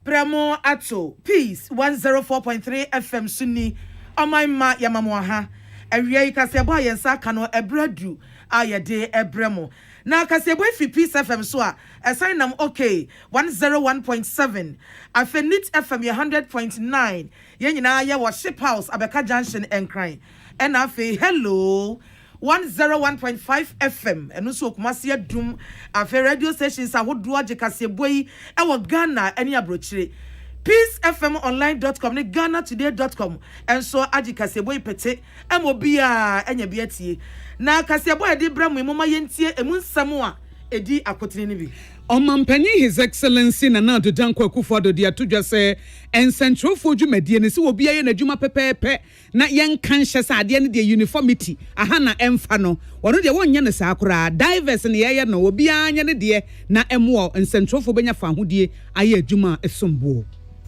Bremo ato Peace 104.3 FM Sunni Omaima Yamamoha Ewie kasebo ayensa kano ebradu ayede ebremo na kasebo fi Peace FM so a esign nam okay 101.7 Afenit FM 100.9 yenyina ye wo Ship House Abeka Junction enkran and afi hello 101.5 FM enu so kumase adum afi radio stations ahodo age kasebo yi e wo Ghana eni abrochire peacefmonline.com ne GhanaToday.com and so age kasebo yi pete emobia enya biatie na kasebo e de bramu moma yentie emu nsam a edi akotene ne bi Omampanyi His Excellency Nana Dankwa Akufo-Addo de atodwa se ensentrofo dwumadie ne se obi aye n'adwuma pepepe na yenkan hyese ade ne de uniformity aha na emfa no wono de wonye ne saa kora diverse ne yeye no obi anya ne de na emo ensentrofo benya fa hodie aye adwuma esombo.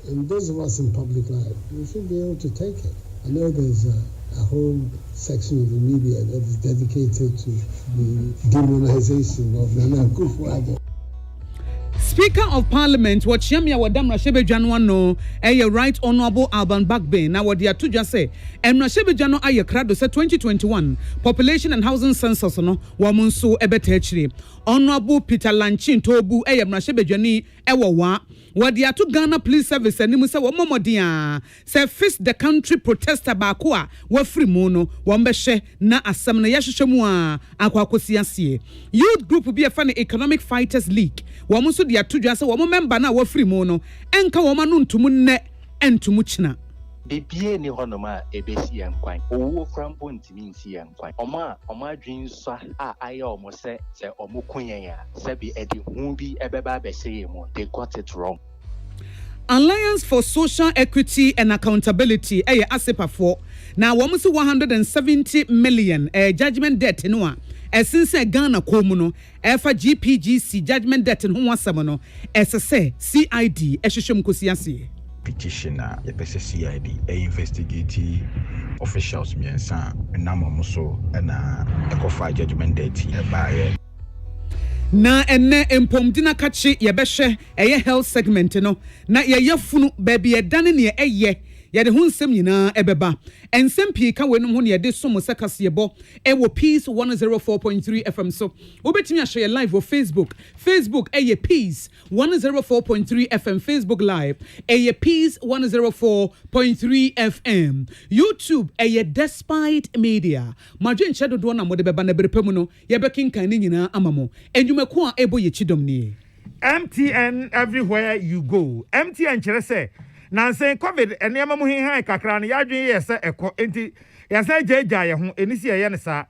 And those of us in public life, we should be able to take it. I know there's a whole section of the media that is dedicated to the demonization of Nana Akufo-Addo. Speaker of Parliament, what Yamia Wadam Rashebejano no, Right Honorable Alban Bagbin, now what they are to just say, and Rashebejano Ayakrado said 2021 population and housing census no, Wamunso Ebetechri. Honorable Peter Lanchin Tobu, Rashebejani, Ewa, what they are to Ghana Police Service and Nimusa Wamodia, say fist the country protester Bakua, wa free mono, Wambeshe, na Asamna Yashemua, Aquacosiasie. Youth group will be a funny economic fighters league. Wamuso dia tudwa se wo member na wo free mo no enka wo manu ntumu nne entumu china bibie ni honoma ebesi yankwan owo frampo ntimi nsi yankwan oma adwin so a aye omo se omo kunyen ya se bi edi hu bi ebeba abese mo they got it wrong. Alliance for Social Equity and Accountability ASEPA4 now wamuso 170 million judgment debt no a since Ghana komuno efa GPGC judgment debt in ho asem no SSA CID ehwehwem kosiase petitioner yebese CID investigate officials miensa na mamuso na ekofa judgment debt e baaye na enne empomdina kachi yebehwe health segment no na yeyafunu baby edane ne yɛde ho nsɛm nyinaa ɛbɛba ensɛm pii ka wenum ho ne yɛde somo sekasebo ɛwɔ Peace 104.3 FM so wobɛtumi ahwɛ yɛ live wɔ Facebook ɛyɛ Peace 104.3 FM Facebook live ɛyɛ Peace 104.3 FM YouTube ɛyɛ Despite Media madwen hyɛ dodo na mode bɛba na berepɛ mu no yɛbɛkenkan ne nyinaa amamo enwumako a ɛbɔ yɛ chidom nie MTN everywhere you go MTN kyerɛ sɛ Nansen COVID enema mu hinhan kakra no yadwen yese eko enti yasa jeja ye ho enisi ye ne sa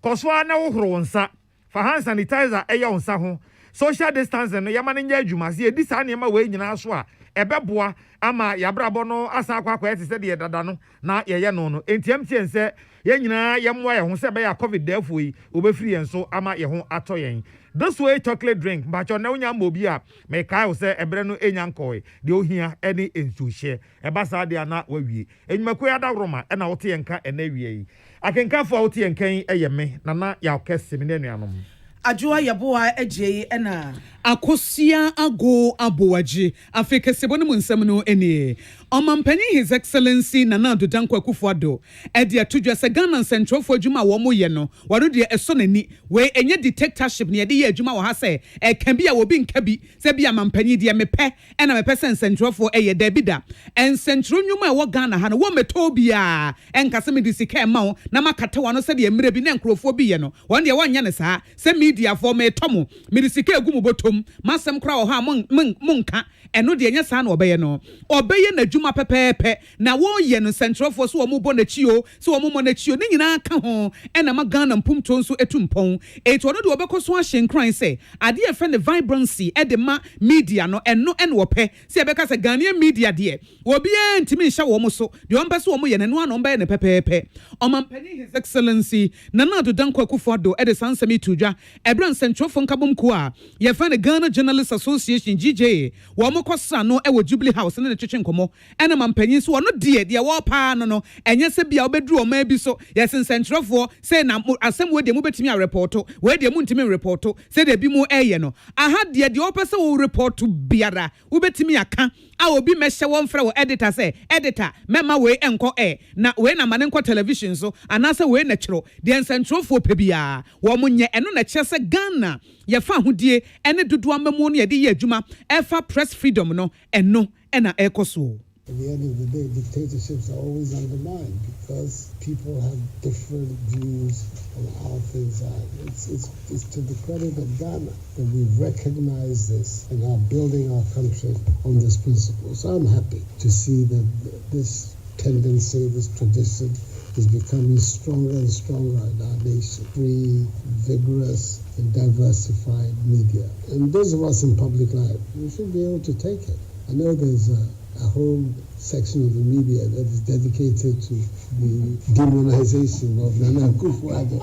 koswa na wo horo nsa fa hand sanitizer eye nsa ho social distancing no yama ne nya adwuma se edi sa nema we nyina so a ebeboa ama yabrabo no asa akwa ete se de dada no na ye no enti MTN se ye nyina ye moa ye ho se be ya COVID defo yi obefiri yen so ama ye ho ato yen. This way chocolate drink but na unya mobi a me kai wo se ebre no enya nkoi de ohia ene ensuhye eba sa de ana wawie enwumako ya da roma na wote yenka ena wie yi akenkafo a wote yenkan eyeme nana ya okese me nanuanom Ajua yaboa eje ena akosia ago abowaje Afrika sebonu mu nsem no enie Omampanyi His Excellency Nana Dankwa Akufo-Addo edi atudwa se Ghana Central for adwuma wo mo ye no waro de eso nani we enye dictatorship ne de ye adwuma wo ha se e kan bi a wo bi nka bi se bi amampanyi de mepe ena mepe se Central for eye da bi da en Central nwuma e wo Ghana ha no wo meto bia enka se me di sika ma wo na makata wa no se de emre bi na nkrofo bi ye no won de wanya ne saa se media for me tomo me di sika egu mu botom masem kra wo ha monka eno de enya saa na obeye no obeye na adwuma pepepe na wo ye no Central for so wo mo bo na chio so wo mo na chio ni nyina ka ho ena ma Ghana mpumto nso etumpon eto no de obekoso ahyenkran se ade e fe ne vibrancy e de ma media no eno wo pe se ebeka se Ghanaian media de obi ntimi nhya wo mo so de on pese wo mo ye no ano mba ne pepepe Omampanyi His Excellency Nana Dankwa Akufo-Addo e de sansami tudwa ebran Central for nkabom ko a ye fe ne Ghana Journalists Association GJ wo mo kosa no e wo Jubilee House ne twetwe nkomo ena mampanyi so no de wo pa no enye se bia obedru o ma bi so yes Central for say na asem we de mu betimi a report we de mu ntimi report say de bi mu eye no aha de opese wo report biara wo betimi aka a obi mehyɛ wɔn frɛ wɔ editor sɛ editor mɛma wei ɛnkɔ na wei na ma ne nkɔ television so anaasɛ wei na kyerɛ deɛ nsɛntwerɛfoɔ pɛ biara wɔn nyɛ ɛno na kyerɛ sɛ Ghana yɛfa ahodie ɛne dodoɔ amamu no yɛde yɛ adwuma ɛfa press freedom no ɛno ɛna ɛkɔ so. At the end of the day, dictatorships are always undermined because people have different views on how things are. It's to the credit of Ghana that we've recognized this and are building our country on this principle. So I'm happy to see that this tendency, this tradition is becoming stronger and stronger in our nation. Free, vigorous, and diversified media. And those of us in public life, we should be able to take it. I know there's a whole section of the media that is dedicated to the demonization of Nana Akufo-Addo.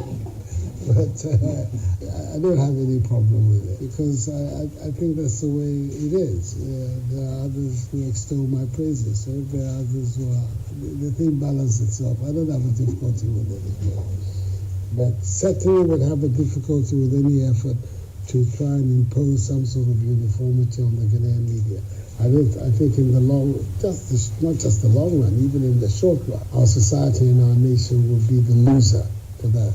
But I don't have any problem with it because I think that's the way it is. There are others who extol my praises. So if there are others who are, the thing balances itself. I don't have a difficulty with it as well. But certainly would have a difficulty with any effort to try and impose some sort of uniformity on the Ghanaian media. I think in the long, not just the long run, even in the short run, our society and our nation will be the loser for that.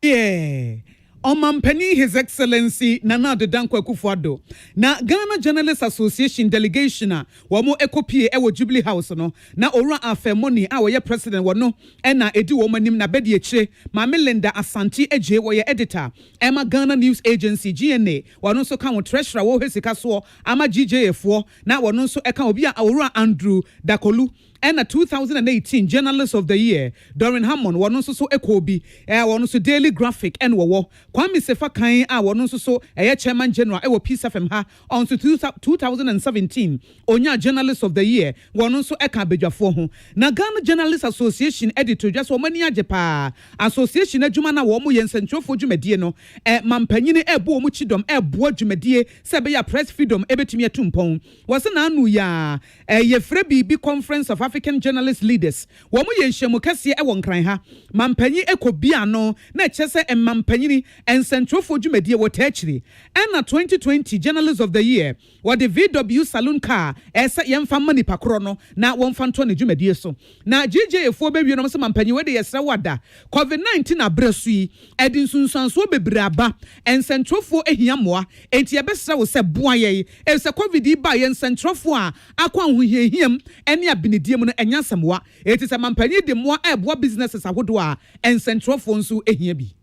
Yeah. Omampani His Excellency Nana Adodankwa Akufo-Addo na Ghana Journalists Association delegation a wamo ekopie ewo Jubilee House no na ora afemoni a woye president wono na edi wo manim na bedi ekire ma Melinda Asante eje woye editor Emma Ghana News Agency GNA wono so kan wo treasurer wo hesika so ama GJF na wono so eka obi a ora Andrew Dakolu and a 2018 Journalist of the Year, Doreen Hammond, one also so Ekobi, one also Daily Graphic, and Wawo, Kwame Sefakai, one also so a Chairman General, Ewo Peace FMH, on to 2017, Onya Journalist of the Year, one also Eka Bejafohu. Na Ghana Journalists Association editor, just one mania Japa, Association Ejumana Womu Yen Central for Jumedieno, Mampanini Ebo Muchidom, Ebo Jumedie, Sabeya Press Freedom, Ebetimia Tumpong, was an anuya, Yefrebi B Conference of African Journalist Leaders. Womu yenshemu kasiye ewon kran ha. Mampanyi ekobiano na chese mampanyini and Central for Jumedie wotechri. And na 2020 Journalist of the Year, what the VW Saloon car esa yemfa mani pakrono na wonfanto ne Jumedie so. Na GJF be no so mampanyi we de yesra wada. COVID-19 abresui edin sunsanso bebraba and Central for ehiamoa enti yebesra wo se boaye e se COVID ba yen Central for a akwa hohiehiem ene abinidie enyasamwa it is a mampanyi de mo eboa businesses ahodo a en Central phone so ehia bi.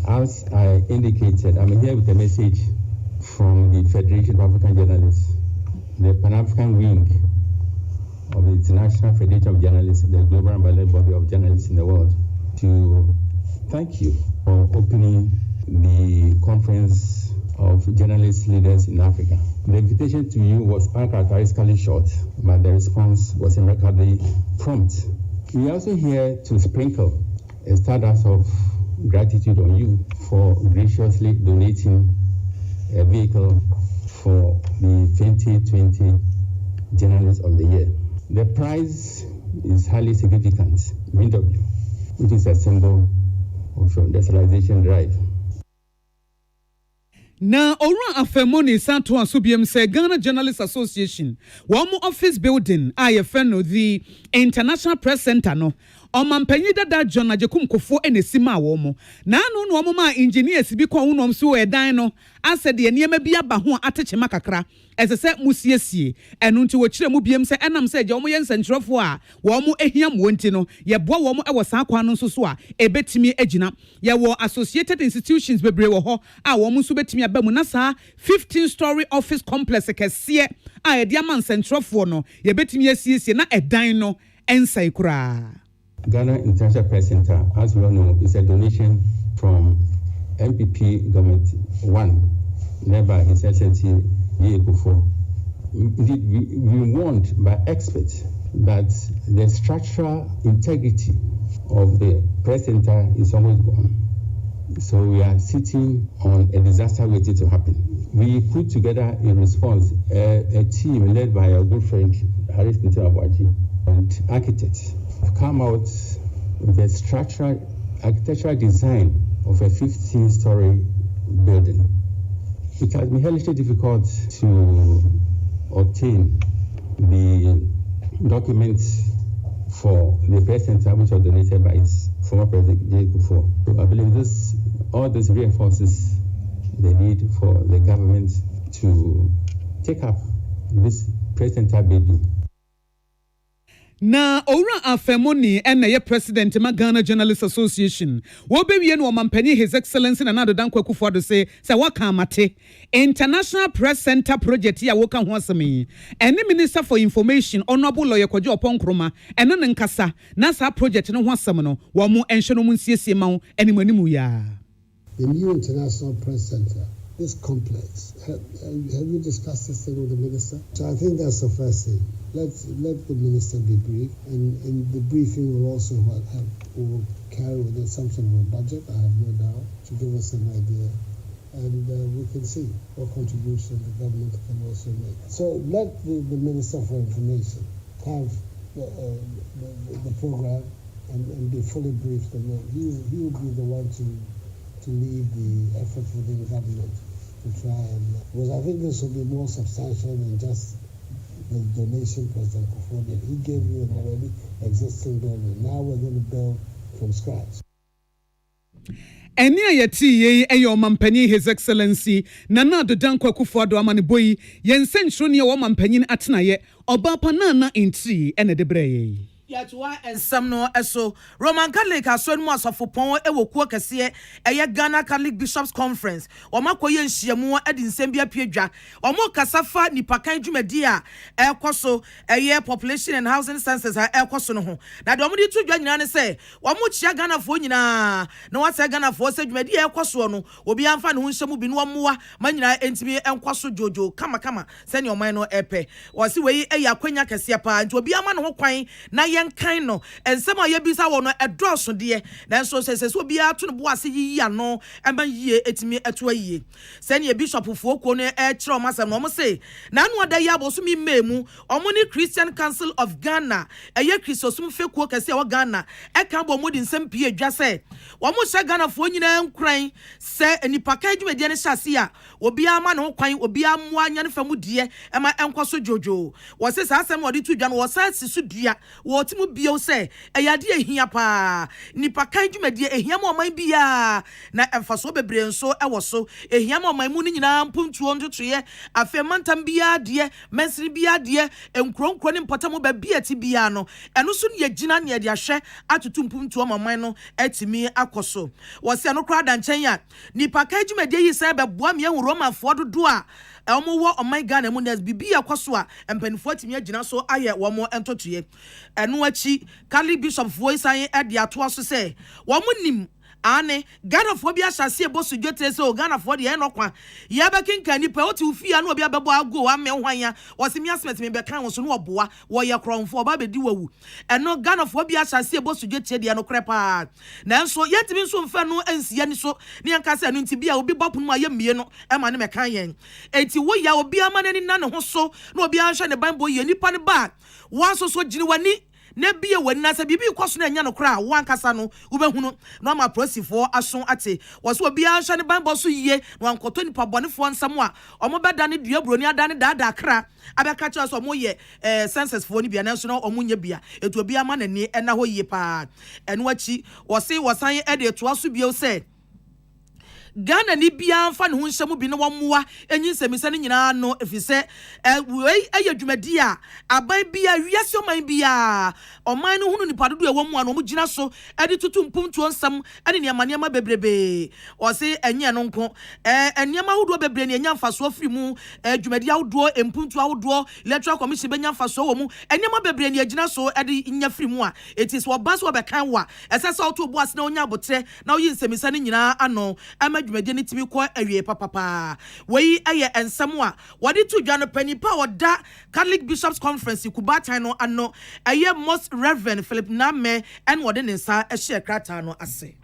As I indicated, I'm here with a message from the Federation of African Journalists, the Pan-African wing of the International Federation of Journalists, the global umbrella body of journalists in the world, to thank you for opening the conference of journalist leaders in Africa. The invitation to you was uncharacteristically short, but the response was impeccably prompt. We are also here to sprinkle a stardust of gratitude on you for graciously donating a vehicle for the 2020 Journalist of the Year. The prize is highly significant, VW, which is a symbol of your decentralization drive. Na ora afemoni santo asubiem se Ghana Journalists Association womo office building ayefeno the International Press Center no omampanyi dada John Ajekum Kofo enesima womo na anu no ma engineers bi ko hunom so edan no asede enema bi aba ho atechema kakra esese musiesie enu nti wo kire mu biem se enam se je omo ye nsentrofo a womo ehiam wonti no ye boa womo ewo san kwa no so so a ebetimi agina ye wo associated institutions bebre wo ho a womo so betimi aba mu na sa 15-story office complex kese a ye dia man nsentrofo no ye betimi asiesie na edan no ensai kura. Ghana International Press Center, as we all know, is a donation from MPP Government 1, led by His Excellency Akufo. Indeed, we warned by experts that the structural integrity of the press center is almost gone. So we are sitting on a disaster waiting to happen. We put together in response a team led by our good friend Harris Ntiwabuaji and architects have come out with a structural architectural design of a 15-story building. It has been hellishly difficult to obtain the documents for the press center, which was donated by his former president J. Kufuor. So I believe all this reinforces the need for the government to take up this press center baby. Na owura afemoni ena ye president ma Ghana Journalists Association wo bewie no mampani His Excellency Nana Dankwa Kufuor say waka amate International Press Center project ya woka ho asemi ene Minister for Information Honorable Lawyer Kwadwo Oponkroma ene ne nkasa na sa project no ho asem no wo mo enhwe no mu nsiesie ma wo ene manimu ya. The new International Press Center, this complex, have you discussed this thing with the minister? So I think that's the first thing. Let the minister be brief, and the briefing will also will carry with it some sort of a budget, I have no doubt, to give us an idea. And we can see what contribution the government can also make. So let the Minister for Information have the program and be fully briefed. And he will be the one to lead the effort within government to try and, because I think this will be more substantial than just the donation President Kufuor did. He gave you an already existing building. Now we're going to build from scratch. Eni ayati ye eyo mampani His Excellency Nana Dankwa Kufuor amane boyi yensenhro ne wo mampani atena ye oba panana ntri ene debreye. Yatwa ensam no eso Roman Catholic aso mu asofopon ewokuo kese eye Ghana Catholic Bishops Conference omakoye nhyiamu adi nsem bia piedwa omo kasafa nipakan dwumadi a ekoso eye population and housing census a ekoso no ho na de omo di tu dwa nyina ne se omo chia Ghana fo nyina na wase Ghana fo se dwumadi a ekoso no obi amfa ne ho nhyemu bi no omoa manyina entimi enkoso jojo kama se ne oman no epe wase wei eye akwanya kese pa nti obi ama ne ho kwan na kind no ensem a yebisa wo no edoso de na so sese so bia to no bo ase yi ano ema yie etimi eto ayie se ne bishop fo ko no e kire o masem no mo se na anu oda ya bo so mi memu omo ni Christian Council of Ghana eye Christosum fe ko kase wo Ghana e kan bo mo di nsem pie adwa se wo mo hye Ghana fo nyina nkran se enipa ka adwumadi ne hyase a obi ama no kwan obi ammo anya ne famu die ema enkoso jojo wo se sa asem wo di tu dwa no wo sa sisu dua wo timu bio se eyade ehia pa nipa kan dwumadi ehia ma oman bia na emfaso bebre nso ewo so ehia ma oman mu ni nyina mpuntuo ntotoye afemantam bia de mensiri bia de enkronkro ne mpotamo ba bia ti bia no eno so ne yagina ne de ahwe atutu mpuntuo oman no etimi akoso wo se no kra da nchen ya nipa kan dwumadi yi se be boa me ehuru Romanfo dodo a elmo wo oman Ghana mu nes bibia kwaso a empanifo atimi agina so aye wo mo entotoye eno achi Catholic Bishop voice an e de ato aso se wo mo nim ane Ghana fo bia hyase ebosu dwotre se o Ghana fo de e no kwa ye be kinka nipa o ti ufia na obi abebo ago wa me hwan wo se mi asmet me be kan wo so no oboa wo ye kronfo ba be di wawu eno Ghana fo bia hyase ebosu dwotre de no krepa na enso yetimi nso mfa no ansia ni so ne yanka se no nti bia obi bopo no aye mie no e ma ne me kan yen enti wo ya obi amane ni na ne ho so na obi anhwe ne banbo ye nipa ne ba wo so jini wani na bia wani na se bibi kwaso na nya no kra wo ankasa no wo behunu no ama prosifo aso ate wo so obi anhwe ne banbo so yie no ankoto nipa bonefo nsam a omo beda ne dua broni ada ne daada kra abeka cha so omo ye census fo ni bia na so no omo nya bia etu obi ama na ni ena ho yie pa eno achi wo se wo san e de to aso bia o se Ghana ni bia mfa ne ho nhyemu bi ne womoa enyi nsemise ne nyina no efise wei ayadwumadi a aban bia wiase oman bia oman no hunu nipa dodo e womoa no mo gina so edi tutu mpumtuo nsam ene ne amaniama bebrebe o se enye no nko eniama hodo bebre ne enya mfaso afiri mu dwumadi ahodo empumtuo ahodo electoral commission benya mfaso wo mu eniama bebre ne agina so edi nya firi mu a etis wo baso be kan wa esese auto bo ase na onya abotre na oyi nsemise ne nyina ano dwumadi ne timi ko awie papapa wei aye ensam a wode to dwa no panipa oda Catholic Bishops Conference kubatan no ano aye Most Reverend Philip Name en wode ne nsa ehye krata no ase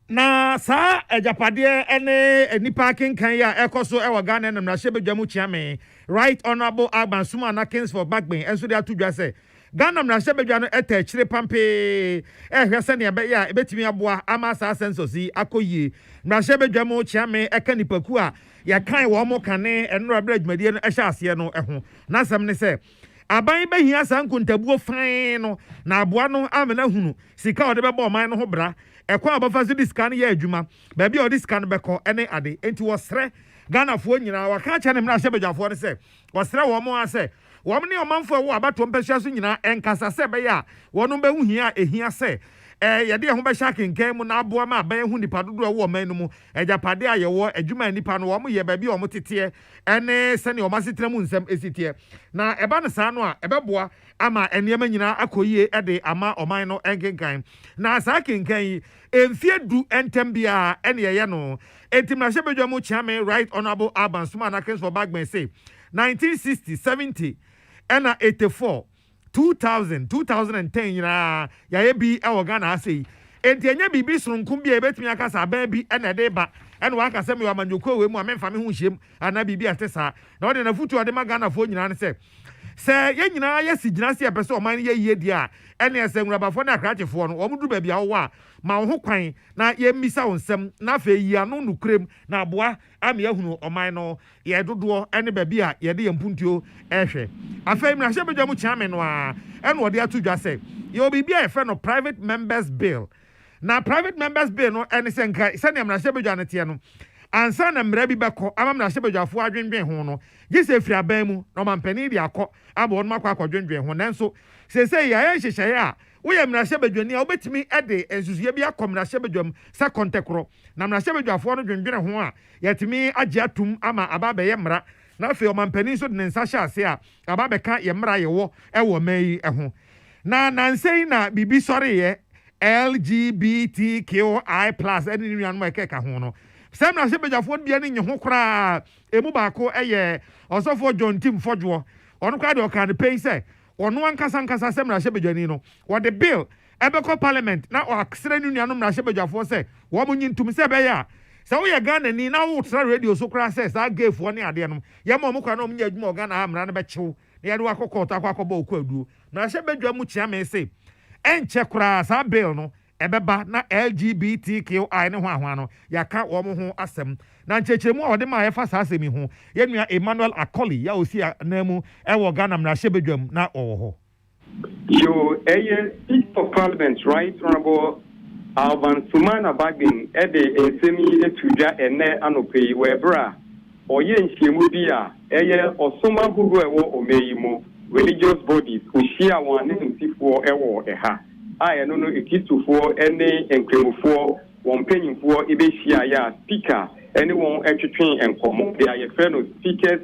na sa ejapade ene nipa kenkan ya ekoso ewo Ghana na mrahye bedwamu chiame Right Honorable Agban Suma na Kings for Backbone enso de atudwa se Ghana mrashe bedwa no eta chire pampe ehwe se ne be ya ebetimi aboa ama sa census yi akoyie mrashe bedwa mo chiame eka nipaku a ya kan wo mo kane enro abra adwumadie no ehya ase no eho na asem ne se aban behia sankuntabuo fan no na aboa no amena hunu sika ode bebo man no ho bra ekwa abafa so diska no ya adwuma ba bia ode diska no beko ene ade enti wo sre Ghana fo nyina waka cha ne mrashe bedwafo ne se wo sre wo mo ase wo ne omanfo wo abato mpehia so nyina enkasa se be ya wono be hu hia ehia se yede ho be shakin kan mu na aboa ma ban hu nipa dodo wo man no mu ejapade ayewo adwuma nipa no wo mo ye ba bi wo mo tete ene se ne o masetra mu nsem esitie na eba ne sa no a ebeboa ama enema nyina akoyie ede ama oman no enkenkan na sa kenkan yi emfie du entembia ene ye no etimna shebedwa mu chiame right honorable Aban Suma na Kings for Bagben say 1960 70 and 84 2000 2010 nyina ya ye bi e Ghana asei enti enya bibi surunkum bi e betumi akasa aban bi e na de ba e no aka se me amanyoko we mu amemfa me hu hiem ana bibi atesa na ode na futu ade ma Ghana fo nyina ne se ye nyina ye si gyina se e pese o man ye yie dia e na se nwurabafo na akrachefo no o mudu ba bia wo a ma wo ho kwan na ye misa wonsem na fa yi anu nukrem na aboa am ye hunu o man no ye dodo ene ba bia ye de yempuntuo ehwe afei mra hye bedwa mu chiame no a ene ode atudwa se ye obi bia e fe no private members bill na private members bill no ene se nka se ne mra hye bedwa ne te no ansa na mra bi beko ama mra hye bedwafo adwenwen ho no gise firi aban mu no mampani di akọ abo no makọ akọdwenwen ho nanso se ya ye hyehye a wo ye mra hye bedwani a obetimi ede ensusuye bi akọ mra hye bedwam sa kontekro na mra hye bedwafo no dwenwen ho a yetimi agye atum ama aba be ye mra na fe o mampani so de nsa hye ase a aba be ka ye mra ye wo e wo mai ho na nansei na bibi sori ye LGBTQI+ eni nuanu ma keka ho no sem na hye bedwafo bia ni nye ho kra emu baako eye osofo John Tim Fodwo onu kwa de o kan pay say onu ankasa sem na hye bedwani no wo the bill ebeko parliament na o aksere ni nuanu na hye bedwafo say wo mo nyintum se be ya se wo ye Ghana ni na wo tra radio so kra say sa gafo ni ade no ye mo kwa na o nya adwuma Ghana amra na be chew na ye de wakokọ ta akọ ba okọ aduo na hye bedwamu chia me say enche kra sa bill no ebeba na LGBTQI ne ho ahwa no yaka wo mo ho asem na nchechemu a ode ma yefa sa asemi ho ye nua Emmanuel Akoli ya osi na mu e wo Ghana mra hye bedwam na owo ho yo Speaker of Parliament right honorable Aban Suma Bagin ede esemi etudwa ene anope webra oye nhyemu bi a osoma hugu ewo omeyimu religious bodies ohia won ne nsifo ewo eha I no ekitufo ene enkremufo won panyimfo ebehia ya speaker anyone etwetwen enkomo they are fellow speakers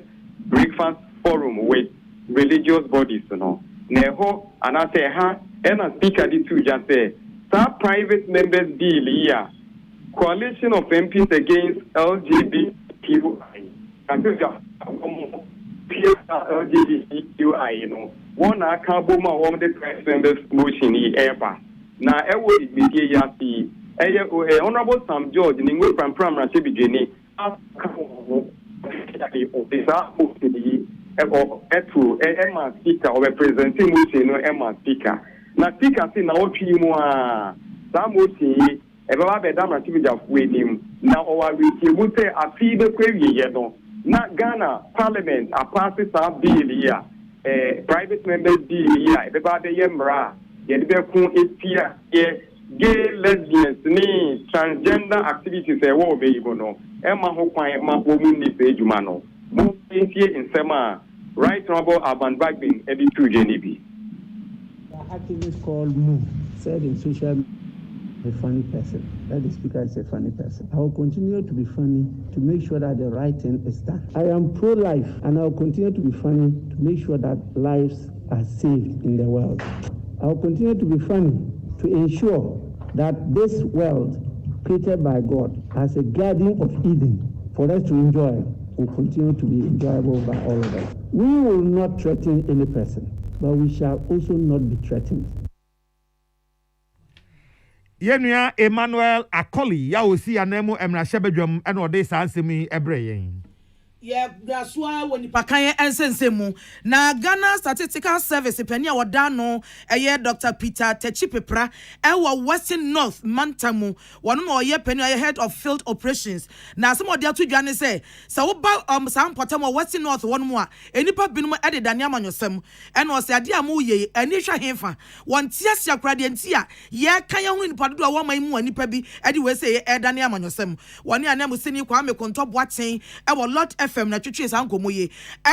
breakfast forum with religious bodies no neho anase ha ena speaker di tu just say private members bill here coalition of MPs against LGBTQI LGBTQI one account one the private members motion ever na ewo igbege ya si honorable Sam George ni ngwe pram na sebijeni Emma speaker or representing motion no Emma speaker na speaker si na otwi mu a sa motion baba be da na sebijafo enim na o wa wiki mu se afi be kwawie ye no na Ghana Parliament a pass sa bill here private members bill here baba be yemra ye de be kun etia ye gay lesbians ni transgender activities e wo be yibo no e ma ho kwan ma wo mu ni pe ejuma no mo tie nsema right honorable Aban Bagbin e di tuje ni bi activist called Move said in social media a funny person. That the speaker is a funny person. I will continue to be funny to make sure that the right thing is done. I am pro-life and I will continue to be funny to make sure that lives are saved in the world. I will continue to be funny to ensure that this world created by God as a garden of Eden for us to enjoy will continue to be enjoyable by all of us. We will not threaten any person, but we shall also not be threatened. Yenua Emmanuel Akoli ya osi anemu emra shebedwam eno de sansemi ebre yen Brasua when Pakayan and Sensemu. Na Ghana Statistical Service, Penia Wadano, Dr. Peter Techipepra, Ewa Western North, Mantamu, one more year penny ahead of field operations. Na some of the two Johnny say, so about some Potamo Western North one more, any pub been added than Yamanyosem, and was the idea Muye, and Nisha Hefa, one tears your gradientia, ye Kayan in Padua, one my mu and Nipabi, anyway say, Edan Yamanyosem, one year name was Sini Kwame Kontop Watson, our Lot FM na twetwe sanko moye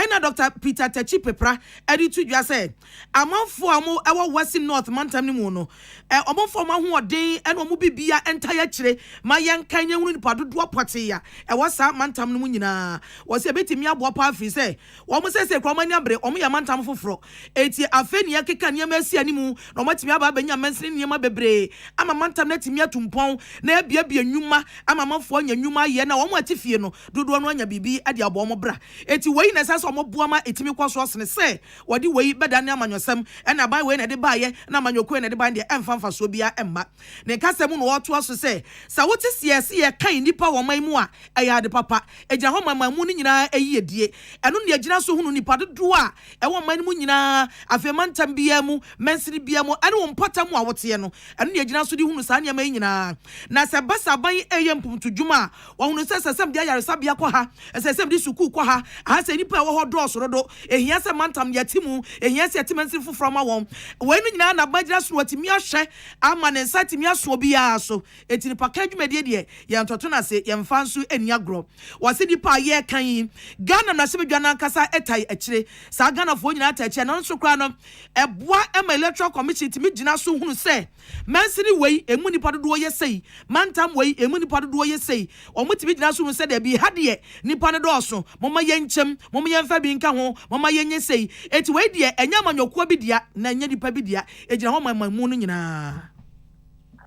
na Dr. Peter Techipepra editu dwa say amanfo amo ewo Western North mantam ni mu no omonfo ma ho odin ena omo bibia entire kire ma yenkan yehunu nipa dodo pote ya ewo sa mantam no mu nyina wo se betimi abo pa afi say wo mo sese kwa mani abre omo ya mantam foforo eti afeni ya keka niam asi animu na omo timi aba banya mansini niam bebre ama mantam na timi atumpon na ebia bia nwuma ama manfo anya nwuma ye na wo mo atifie no dodo no anya bibi ade abo mo bra eti wei na sase omo buama etimi kwaso osene se wodi wei beda ne amanyosem na ban wei na de baaye na amanyoko na de ban de emfa so bia emma ne kasem no woto aso se sa wote siese ye kan nipa wo man mu a eya de papa eja ho man mu ni nyina eyi die eno ne agina so hunu nipa dodo a ewo man mu nyina afemantam bia mu mensiri bia mu ane wo mpatam a wote no eno ne agina so di hunu sa ne ma nyina na se basa ban eye mpumtu dwuma wo hunu se sesem de ayaresa bia kwa ha sesem di suku kwa ha se nipa wo ho do sorodo ehia se mantam yatimu ehia se yatimansi foforo ma won we no nyina na bagira so watimi ahwe ama ne nsatimi aso bia so etini paka dwumade de ye ntoto na se ye mfanso eni agro wase nipa ye kan Ghana na se bedwana kasa etai akire sa Ghana fo nyina ta akire no so kra no eboa ema electoral commission timi gina so hunu se mansiri wei emu nipa dodo ye sei mantam wei emu nipa dodo ye sei omutimi gina so hunu se de bi hade nipa no do so mama yenchem mama yemfa bi nka ho mama yenye sei eti wei de enya manyokwa bi dia na enya nipa bi dia ejina ho mammu no nyina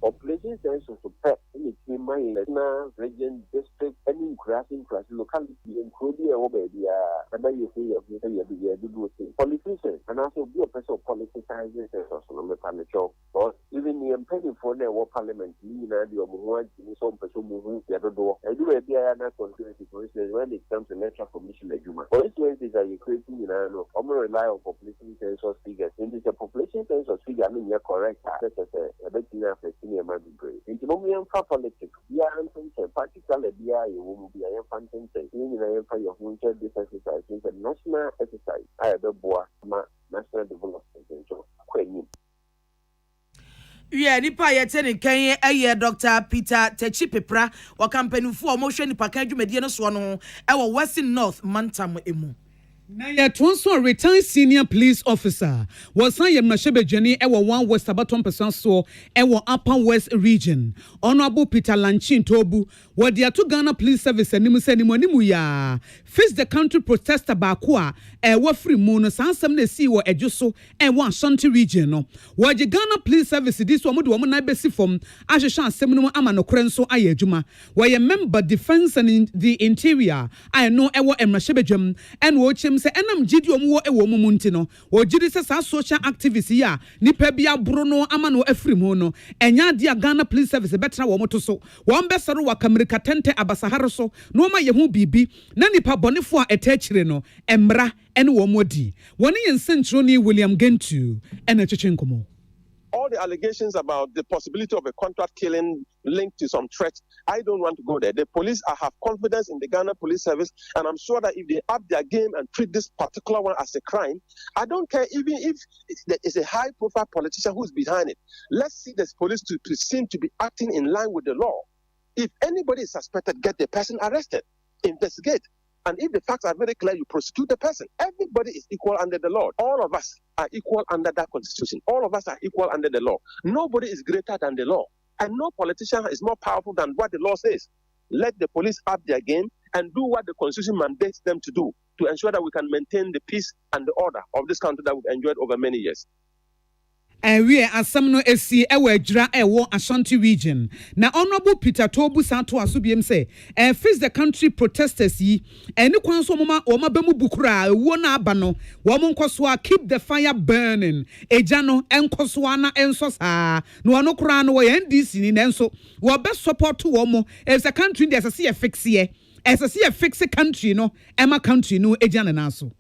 population census support in the National Region District any crossing locality including a baby politicians and also be a person of politicizing census on the panel or even the impending for the parliament some person moving the other door. I do a constituency for instance when it comes to electoral commission for instance are you creating I'm gonna rely on population census figures. In this population census figure I mean you're correct. That's a bit into moment for politics, we are particularly you will be a fancy your winter this exercise is a national exercise. I have a boa national development. Yeah, nipa ye tene kan eye Dr. Peter Techipepra wa campaign for motion nipa kan dwumade no so no e wo Western North mantam emu. Na ya transfer retired senior police officer was san yem na shebejani e wo 1 West Abaton person so e wo Upper West region. Honorable Peter Lanchin Tobu wo dia to Ghana Police Service animu ya face the country protester baako a wo free mu no sansem na si wo edwoso e wo Ashanti region no. Wo je Ghana Police Service dis wo mo de wo na besi fom ahwehwe asem no ama no kore nso aye adwuma. Wo ye member defense and the interior I know e wo emrashebejam and wo se enam gidi omo ewo omo munti no wo gidi se sa social activists ya nipa bia bro no ama no afrim ho no enya dia Ghana Police Service betra wo moto so won besero wa kamerika tente abasaharo so no ma ye ho bibi na nipa bonefo a etachire no emra ene wo modi woni yensenchro ni William Gentu ena chechenkomo. All the allegations about the possibility of a contract killing linked to some threats, I don't want to go there. The police, I have confidence in the Ghana Police Service, and I'm sure that if they up their game and treat this particular one as a crime, I don't care even if there is a high-profile politician who's behind it. Let's see this police to seem to be acting in line with the law. If anybody is suspected, get the person arrested, investigate. And if the facts are very clear, you prosecute the person. Everybody is equal under the law. All of us are equal under that constitution. All of us are equal under the law. Nobody is greater than the law. And no politician is more powerful than what the law says. Let the police up their game and do what the constitution mandates them to do to ensure that we can maintain the peace and the order of this country that we've enjoyed over many years. We asam no esi ewa adwira ewo Ashanti region. Na Honorable Peter Tobu Santo asubiem say face the country protesters yi eni kwan so mama o mabemu bukura ewo na aba no wo mo nkoso a keep the fire burning eja no enkoso na enso saa no ono kura no wo NDC ni nenso wo be support wo mo if the country dey say fix here As I see a fixed country, no, Emma country, no, Ejan and Aso.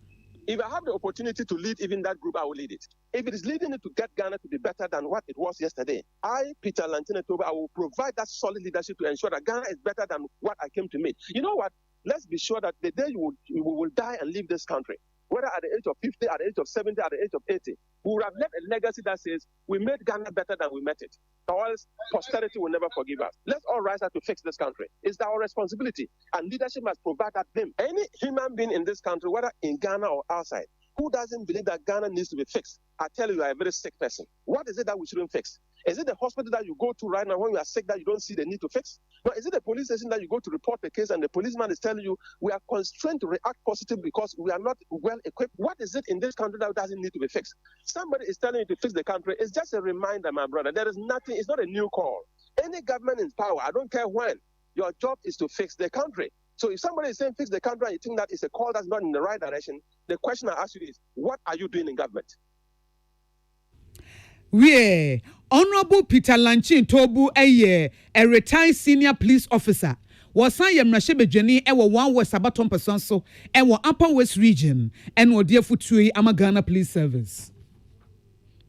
If I have the opportunity to lead even that group, I will lead it. If it is leading it to get Ghana to be better than what it was yesterday, I, Peter Lantana Toba, I will provide that solid leadership to ensure that Ghana is better than what I came to meet. You know what? Let's be sure that the day you will die and leave this country, whether at the age of 50, at the age of 70, at the age of 80, we will have left a legacy that says we made Ghana better than we met it. Or else posterity will never forgive us. Let's all rise up to fix this country. It's our responsibility. And leadership must provide that them. Any human being in this country, whether in Ghana or outside, who doesn't believe that Ghana needs to be fixed, I tell you are a very sick person. What is it that we shouldn't fix? Is it the hospital that you go to right now when you are sick that you don't see the need to fix? No, is it the police station that you go to report the case and the policeman is telling you we are constrained to react positively because we are not well equipped? What is it in this country that doesn't need to be fixed? Somebody is telling you to fix the country. It's just a reminder, my brother. There is nothing, it's not a new call. Any government in power, I don't care when, your job is to fix the country. So if somebody is saying fix the country and you think that is a call that's not in the right direction, the question I ask you is, what are you doing in government? We Honorable Peter Lanchin Tobu a retired senior police officer. Was I am Rashebejani ewa 1 West Sabaton person so ewa Upper West region and wo dear futui Amagana Police Service.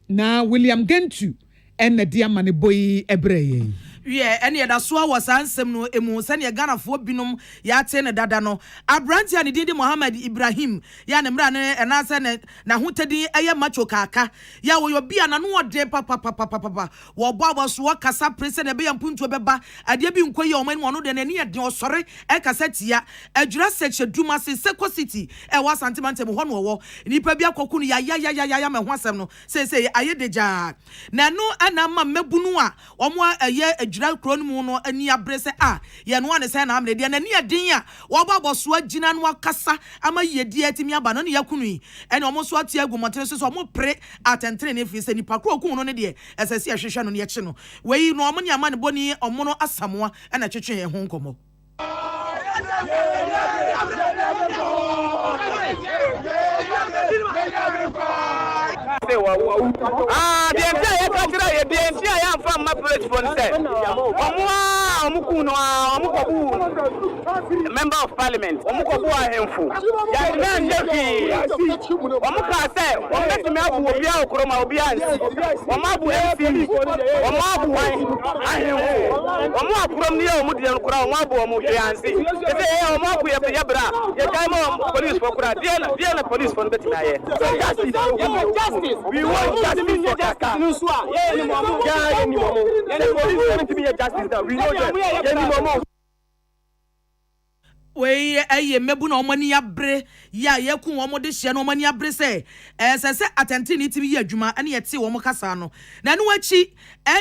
Now William Gentu and the dear money boy Ebreye. Yeah, any other so was ansem no emu sene Ghana fo binom ya te ne dada no abranti ani didi Muhammad Ibrahim ya ne mra ne enase ne na hotedi eye macho kaka ya wo bia na no ode papa wo babo so kasa prese ne be yampuntu beba ade bi nkoyi o man no de ne ne de osore e kasa tia adwura section duma se Seko City e wa santimantem ho no wo nipa bi akoku no ya me ho asem no se aye deja na no ana ma mabunu a omo eye Jira Kronmu no ani abrese a ye no ane se na amre de na ni adin a wo babo so agina no akasa ama yedi atimi aba no ne yakunu yi ene omo so atia agumotere so omo pre atentere ne fi se nipa kro okun no ne de esese ahwehwe no ne ye che no we no omo ne ama ne boni omo no asamoa na twetwe ye ho nkomo the entire country, the entire from my place for member of parliament, we want justice for Kaka. The police want to be a justice that we know them. we mebu na omani abre ya yekun omo de hye na omani abre se se atenti ni timi adwuma ane yete wo kasa no na no achi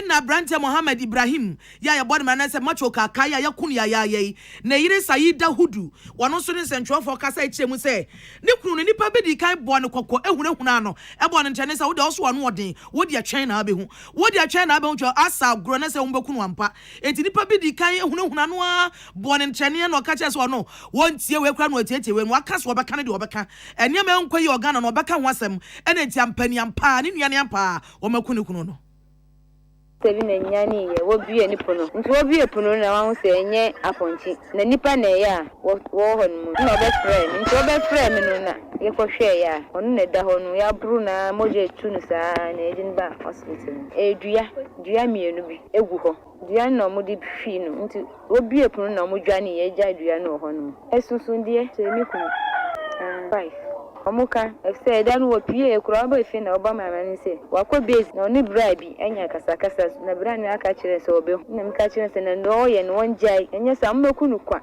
na brante Muhammad Ibrahim ya ye body man se macho kaka ya yakun ya na yire Saida Hudu wono so ne sentro for kasa echemu se ne kunu ne nipa bedi kan bo ne kokko ehunehuna no ebo ne nchane se wo de oso wano odin wo de atwen na abehu wo de atwen na abehu cho asa gro na se wo bekunu ampa enti nipa bedi kan ehunehuna no a bo ne nchane no ka che so no won tie we kra no tietie we no aka so obeka ne de obeka enia me nkwayi organa no obeka ho asem ene ntia mpani ampa ne nuane ampa wo makunu kunu no sebi na nyani ye wo bie ni pono nti wo bie pono na wa ho se enye aponchi na nipa na ya wo ho no na be friend nti wo be friend no na ye ko hwe ya onu na da ho no ya bru na moje tu no sa na ejin ba hospital dua mienu bi egu ho dua na mo di fi no nti wo bie pono na mo dwane ye ja dua no ho no esusundie se mi ku Omuka efse dan wo pie ekura ba efe na oba mama ni se wakọ base na oni bribe enya kasa na brani aka kire se obe na mka kire se na no ye no onjai enya sa mmeku nu kwa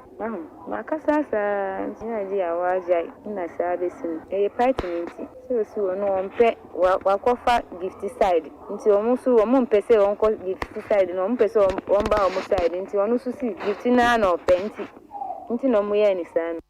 makasa sa ntina di awajai na sa besin party nti so no ompe wakofa gift side nti omusu omumpe se onko gift side no ompe se omba omu side nti onu su si gift na no penti nti no mu ye ni sa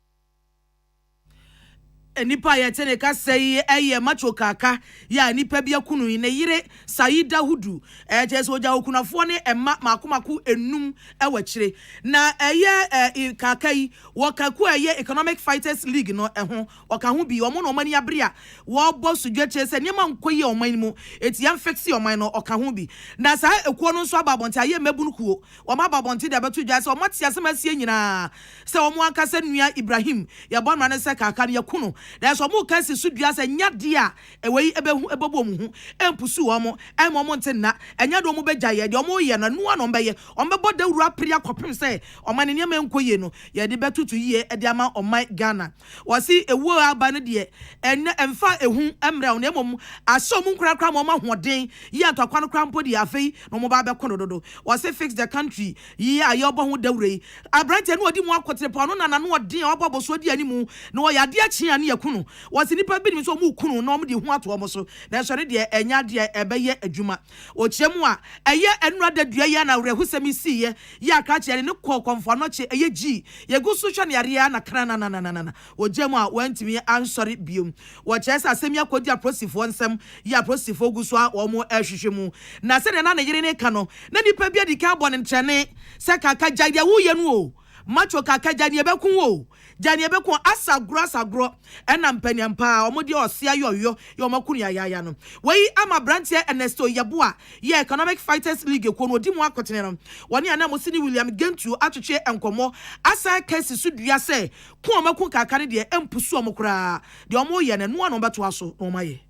nipa ye tene ka sei eye macho kaka ya nipa bia kunu ne yire Saida Hudu je so ja okunafo ne emma makomako enum ewakire na eye kaka yi wokaku eye Economic Fighters League no ho woka ho bi omo no mani abria wo boss dwache se niam nkoyi oman mu eti yam fixe oman no oka ho bi na sa ekuo no nso ababonte aye mabunu kuo wo ma babonte de betu dwa se o mate asemasie nyina se omo ankasa nua Ibrahim ya bon mane se kaka ne yakunu da so mo kasi sudua se nyade a ewe ebehu ebebo mu hu empusu omo emomo ntenna enya do mo bejaye de omo ye na no no beye ombebo da wura pria kopem se omane niam nkoyi no ye de betutu yie e de ama oman Ghana wasi ewo aba ne de enne emfa ehu emra na emom aso mu nkrakra mo ma hoden yi atokwa no krampo de afei no mo ba be kono dodo wasi fix the country yi ayobo ho dawre abrante no odi mu akotre pa no na no odin obobo so di animu na wo yade achia ne yakunu wasi nipa bi ni so mu kunu na mo de hu ato omo so na so de enya de ebeye adwuma okyeremu a eye enura da dua ya na wrehusemi siye ya ka kire ne kokonfo no che eye gi ye gu so hwa ne yare na krana na ogyemu a wantimi ansori biom wo kyesa asemi akodi aprosifo nsem ya aprosifo gu so a wo mo ahwehwemu na se na yire ne ka no na nipa bia di ka bɔ ne ntrene se kaka gya wo ye no o macho kaka gya ne bekun o gya ne bekun asagro ena mpanyampa omodi osia yoyo yo makunu ya no wei ama brantie Ernesto Yeboa ye Economic Fighters League ko no di mu akotene no woni ana mo sini William Gentu atwetwe enkomo asa kesi sudua se ku omakun kaka ne de empusu omokura de omo ye na no ano beto aso no maye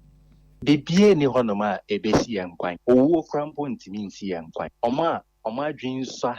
bibie ni honoma ebesi yankwan owo krampo ntimi nsi yankwan oma adwin so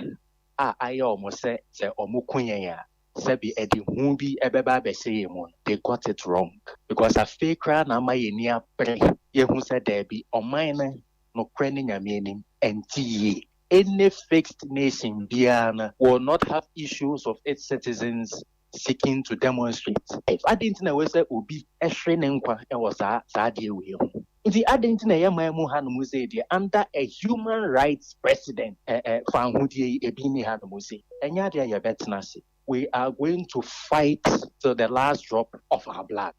a aye omo se omo kunyen ya sebi edi hu bi ebeba abese mu they got it wrong because a fake na ma ye ni apre ye hu se there be oman na no kra ni nyame anim enti any fixed nation biana will not have issues of its citizens seeking to demonstrate. If I didn't know whether will be a training and was a idea with him. If I didn't know Muhan Muse under a human rights president, Fanhudi Ebini Hanmuse, and Yadia Betnasi, we are going to fight till the last drop of our blood.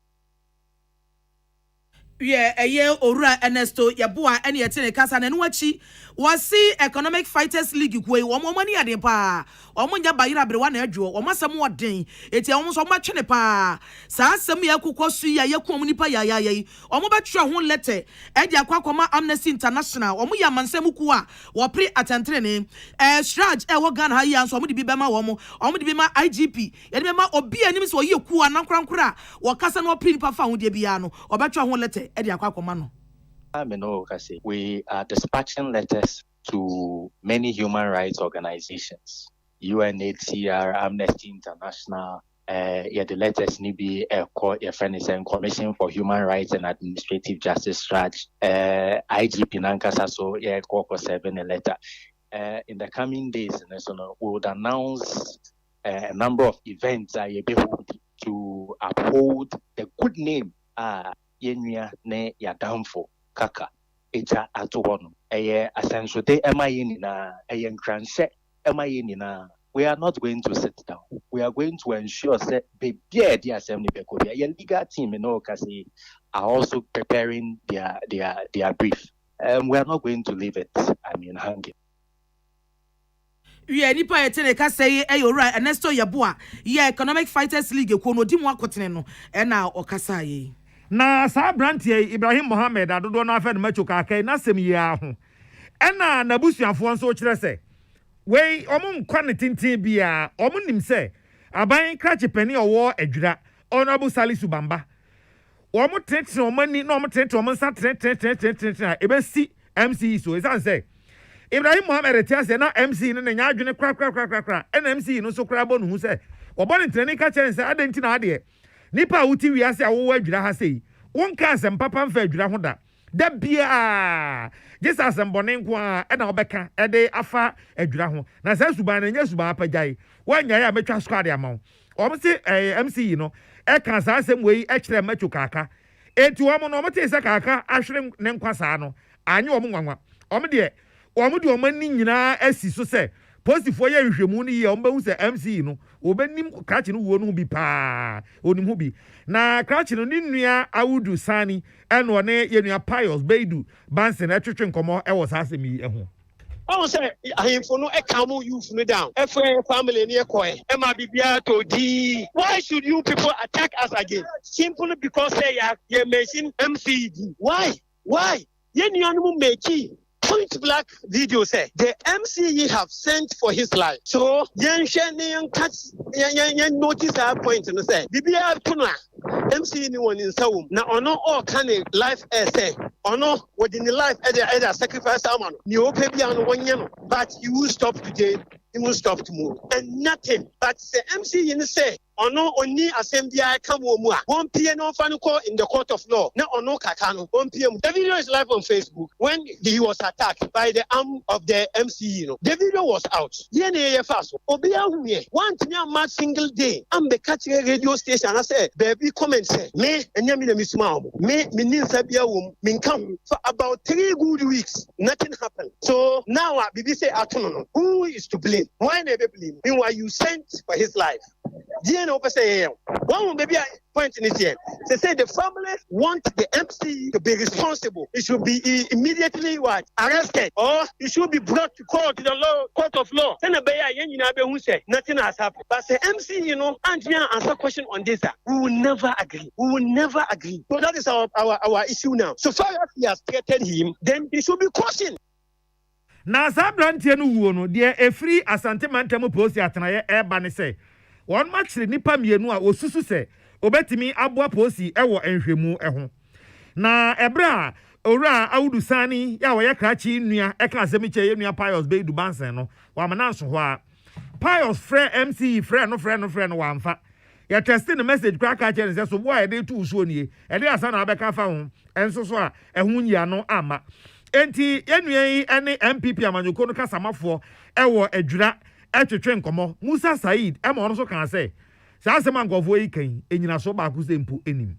Eye Ora Ernesto Yeboa ene yetene kasa na nwachi wasi Economic Fighters League kwei wo mo mani ade pa wo mo nya bayira bere wa na adwo wo masam odin eti wo so matwene pa sa asem ya kokosu ya yekom nipa ya wo mo betwa ho letter e di akwakoma Amnesty International wo mo ya mansem ku a wo pre atentere ne Shraj wo Ghana ha ya so mo di bi bema wo mo di bi ma IGP ye di bema obi anim so ye ku anankurankura wo kasa no pre nipa fa ho de bia no wo betwa ho letter we are dispatching letters to many human rights organizations, UNHCR, Amnesty International, the letters need be your friend is a Commission for Human Rights and Administrative Justice Strateg, IGP Nankasa, so Koko 7 a letter. In the coming days, we would announce a number of events to uphold the good name yenua ne yadamfo kaka eja atowono asensote emaye na nkranse emaye na we are not going to sit down. We are going to ensure that the assembly legal team in Okasi are also preparing their brief. We are not going to leave it hanging. We nipa yetene ka say Ora Ernesto Yeboa ye Economic Fighters League ko no di mu akotene no na okasa ye na sa brantie Ibrahim Mohammed adodo na afa no macho kakai na sem yi aho ena na busuafo nso kire se wei omo nkwa ne tintin bia omo nim se aban krache pani owo adwira Honorable Salisu Bamba omo tete omo ni na omo tete omo nsa tete ebesi MC so esan se Ibrahim Mohammed tia se na MC ne nya adwene kra ena MC no so kra bo no hu se obo ne training ka chen se adenti na ade nipa wuti wiase awo adwira ha sei wonka asem papa mfa adwira ho da bia jesa asem bone nko a na obeka ede afa adwira ho na sa suban na nya suban apagyae wanya ya betwa squad amawo omse MC no ka sa asem wei kire macho kaka enti wo mo no omte se kaka ahwere ne nkwa saa no anye wo nwanwa omde omani nyina asi so se positive ye nhwemu ni ye omba hu se MC no obenim kratch no wo no bi pa onim ho bi na kratch no ni nua awudu sani eno ne ye nua pious beidu bansen etwetwe nkomo e wo sasemi eho I say, I am for no account you from down. Family near Koi, Emma Bibia to D. Why should you people attack us again? Simply because they are mentioning MCD. Why? Yen you make point black video say the MCE have sent for his life. So yen cuts yen notice our point and say Bibia Tuna MC anyone in Saum. Now or no all kind of life essay or no within the life either sacrifice someone. You open beyond 1 year, but you will stop today, you will stop tomorrow. And nothing. But the MC in say or no only assembly come 1 PM no fan call in the court of law. No or no kakano 1 PM. The video is live on Facebook when he was attacked by the arm of the MC. The video was out. DNA fast. Obia one to single day. I'm the catching radio station. I say, baby, comment say, me and Yami the Miss Mom, me mean Sabia min come for about 3 good weeks. Nothing happened. So now BBC say, who is to blame? Why never blame? Meanwhile, you sent for his life. DNA say, one baby point in it. They say the family want the MC to be responsible. It should be immediately arrested or it should be brought to court, to the court of law. Then a bear who say nothing has happened. But the MC, and answer question on this. We will never agree. So that is our issue now. So far as he has threatened him, then he should be cautioned. Na sabrantie no wuo no de e free asante mantemu post atena e ba ne say one match nipa mienu a osusu se obetimi aboa posi ewo enhwemu eho na ebra owura awudu sani ya wo ye krachi nua e ka asemi che ye nua pious be du bansen no wa mananso ho a pious frɛ MC frɛ no wamfa ya testing the message kraka che ne so boy dey tu so nie e dey asa na abeka fa ho enso so a eho nyia no ama enti enua yi ene MPP amanyoko no kasamafo ewo adwura etwetwe nkomo Musa Said e ma ono so kan say sa asema nkofo yi kan enyina so ba ku sempu enim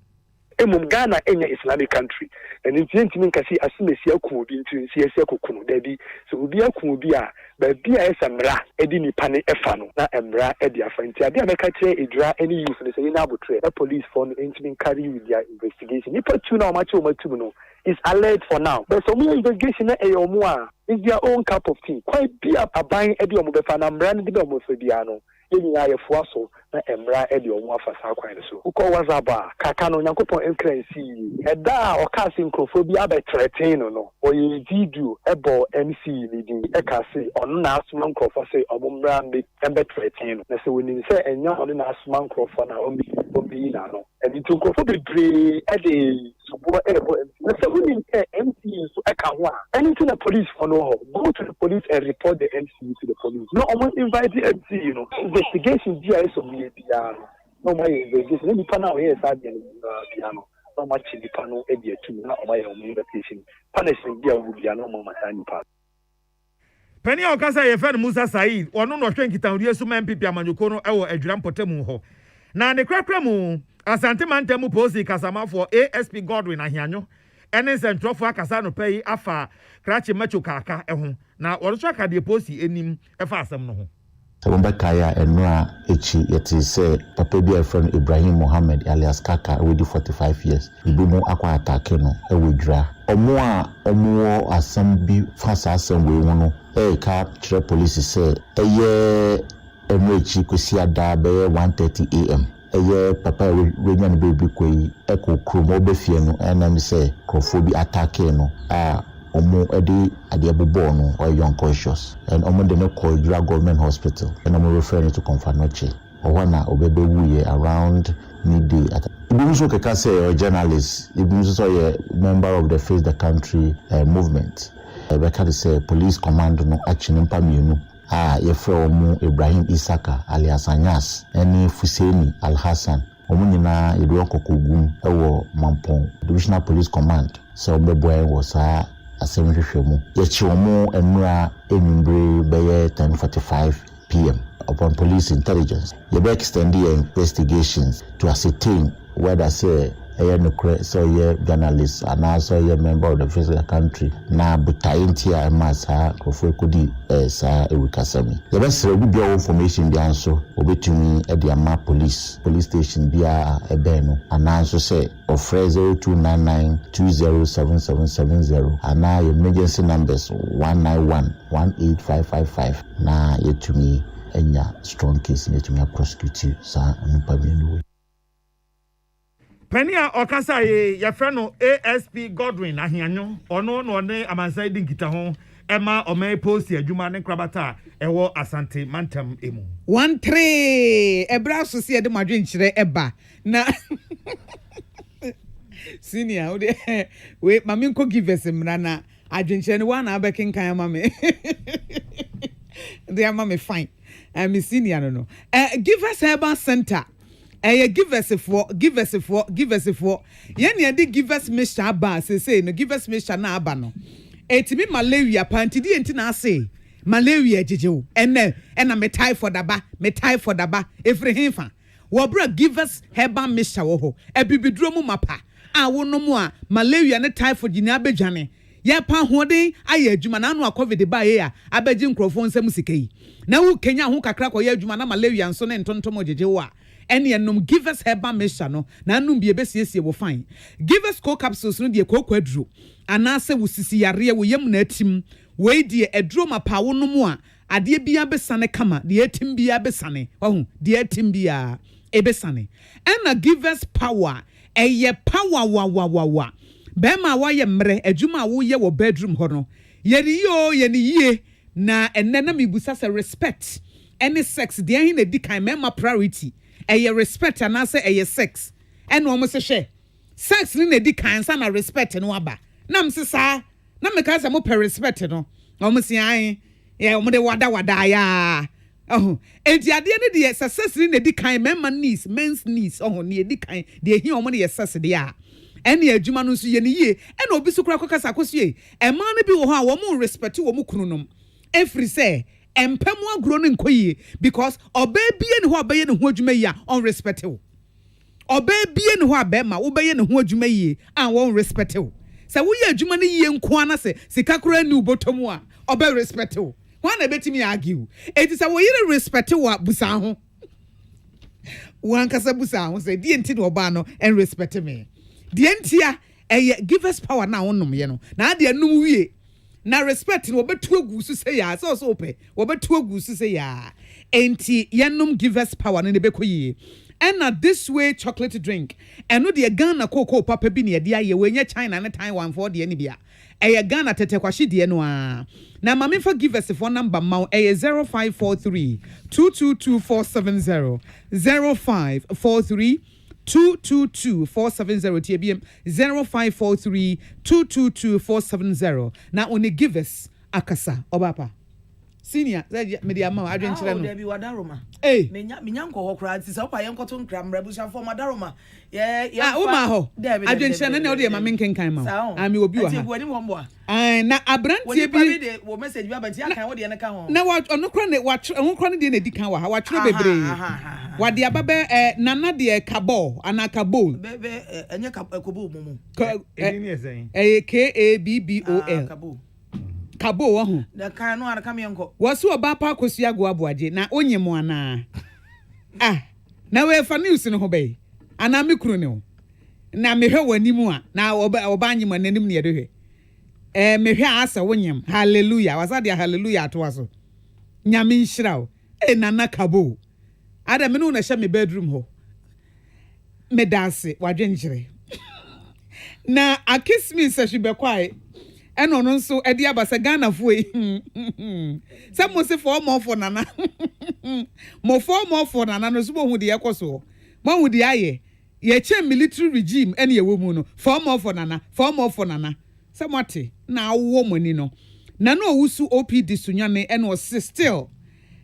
emum Ghana enya Islamic country and intimi nkasi asimesi akuo bi ntimi siesi akokunu da bi so obi akuo bi a ba bi a esamra edi nipa ne efa no na emra edi afa nti ade ameka kire edura any youth ne say na abotre the police for intimi carry with their investigation nipa tu na omache omatum no is alert for now but some investigation na eyomo a is their own cup of tea quite be aban edi omo befa na mra ne di omo so bia no yenya ayefo aso na emra edi omo afa sa kwan so uko wazaba kaka no nyankopon enkransi eda o ka sinkrofo bi abetretin no oyi video ebo MC ni di eka se ono na asuma nkrofo se omomra mbe ebetretin no na se woni se enya ono na asuma nkrofo na ombi na no edi to nkrofo bebre edi subo ebo na se woni MC so eka ho a anything the police follow go to the police and report the MC to the police no almost invite the MC investigation dia so bi bia no my investigation ni pa na o yes ade bia no no much di pa no e bia tu na o my investigation punishment bia wo bia no mo mata ni pa Penny Okasa ye friend Musa Said ono no hwe nkitanwie so MPP amanyoko no ewo adwura mpotemu ho na ne krakra mu asante mantemu posi kasamafo ASP Godwin ahianyo ene sentrofo akasa no pay afa krachi macho kaka eho na woso akade posi enim efa asem no ho Kaya Enua Echi yeti say papa bi a friend Ibrahim Mohammed alias Kaka we do 45 years ibi mu akwa attack no e wedra omo asem bi fasa asem we hu no e ka kire police say eye Enua Echi kwesi ada be 1:30 am eye papa we nya no baby koi e ko kromo be fie no enam say krofo bi attack no omo edi adiabobo no or young conscious and omo de no call government hospital and omo referring to Confanoche owana obebe around midday Ibu so keka say a journalist Ibu so a member of the Face the Country movement Rebecca say police command no action mpa mienu yefre omo Ibrahim Isaka alias Anyas eni Fuseni Al Hassan omo nyina yedo kokogum ewo Mampong Divisional Police Command so obebe was asemhwehwemu yechi omo enura enumbre beye 10:45 PM upon police intelligence you be extend the investigations to ascertain whether say ɛyɛ nokorɛ sɛ ɔyɛ journalist anaasɛ ɔyɛ member of the physical country na botae nti a ɛma saa nkurɔfoɔ ɛkɔdi saa ɛwikasɛm yi yɛbɛsrɛ obi bia wɔ information bia nso obɛtumi de ama police station biara ɛbɛn no anaa nso sɛ ɔfrɛ 0299207770 anaa yɛ emergency numbers 191-18555 na yɛtumi anya strong case na yɛtumi prosecute saa nipa mmienu. Penny Okasa ye friend ASP Godwin ahianyo ono no ne amansa di nkita ho ema ome post adwuma ne krabata ewo Asante Mantam emu 13 ebra so se de madwen kire eba na senior we mami nko give us mra na adwen kire ne wa na abekin kan mami they are mami fine me senior no give us Herbal Center give us for yen ye give us Mr. Ba say no give us Mr. na aba no etimi malaria panti di enti na say malaria jejewo ena me typhoid aba every hinfa wo bra give us Herbal Mr. wo ho ebibiduro mu mapa a wo no mu a malaria ne typhoid ni abedwane ye pa hoden aye adwuma na no covid ba ye a abeji nkrofo nsam sikai na wo kenya ho kakra ko ye adwuma na malaria nso ne ntontom jejewo a ene enum give us Herbal Mixture no na anum bie besiesie wo fine give us co capsules no de ko kwaduro anase wo sisi yare wo yam na atim we de aduro mapa wo no mu a ade bia besane kama de atim bia besane wahu de atim bia ebesane ena give us power eye power wa bema wa ye mre adwuma wo ye wo bedroom ho no yeri ye na enne na mebusa se respect any sex de hin na di kan mema priority eye respect anase eye sex ene omo se hwe sex ni na di kan sa na respect no aba na msesa na meka se mo per respect no omo se an ye omo de wada ya enti ade ne de sex ni na di kan mema knees men's knees ne di kan de hi omo ne sex de ya ene adwuma no so ye ne ye ene obi so kura kokasa akoso ye ema ne bi wo ho a wo mo respect wo mo kununom every say empemu agro ne nkoyie because obebie ne ho obeye ne ho adwuma yi a on respect wo obebie ne ho abema wo beye ne ho adwuma yi a won respect wo se wo ye adwuma ne yie nko ana se sika kura ni ubotomu a obe respect wo wan na betimi argue eti se wo ye respect wo abusa ho wan kasa busa ho se die nti no oba no en respect me die ntia give us power na wonnom ye no na de anum wie na respect no obetu agu su say ya so ope obetu agu su say ya enti yenum give us power no ne bekoyi and na this way chocolate drink eno de Ghana cocoa papa bi ne de aye we nya China ne Taiwan for de ne bia Ghana tete kwashi de no a na mama for give us phone number ma 0543 222470 0543 222-470 TBM 0543-222-470. Now only give us akasa obapa. Senior, media ma adwen kire no. Debi wadaroma. Menya nko hokra ti se opa ye nkoto nkra mrebusa for madaroma. Uma ho. Adwen kire no de ma menkenkan ma. Ami obi wa. Ti bu ani mo mbo a. Na abrantie bi de wo message bi abanti akan wo de ne ka ho. Na wa onokra ne wa onokra ne de na dikan wa ha wa twere bebre. Wa de ababe nana de kabo anakabo. Be enye kabobo mumu. Edini esen. KABBOL. Kabo. Kabo wa ho. Da kan no araka me nko. Wasu oba pa akosu ago aboaje na onyem ana. Na we fa news no ho be. Ana me kru ne ho. Na me hwe wanimu a na oba anyem nanim ne yede hwe. Me hwe asa wonyem. Hallelujah. Wasade hallelujah to aso. Nyame nhyira. Nana Kabo. Ada me no na hye me bedroom ho. Me dase wadwenkyere. Na akis me se hwe be kwai. Eno no nso edi abasa Ghana foi. Some mo se for more for nana. Mo for more for nana no so hu de yekoso. Mo hu de aye. Ye che military regime ene ye wo mu no. For more for nana. Samwate na wo moni no. Na no wusu OPD sunyane ene still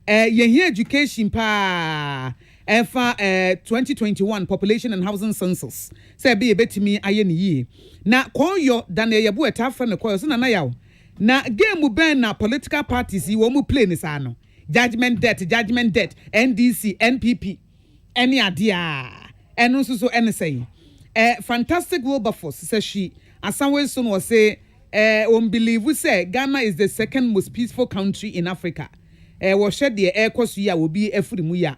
ye here education pa efa 2021 population and housing census say be betimi aye ne yi na koyo dan ye bo etafa ne koyo so na yawo na game ben na political parties yi wo mu play ni sa no judgment debt NDC NPP any adia eno so ene say Fantastic Wilberforce says she asanwe so no say believe we say Ghana is the second most peaceful country in Africa. We shed the air course ya will be efurimu ya.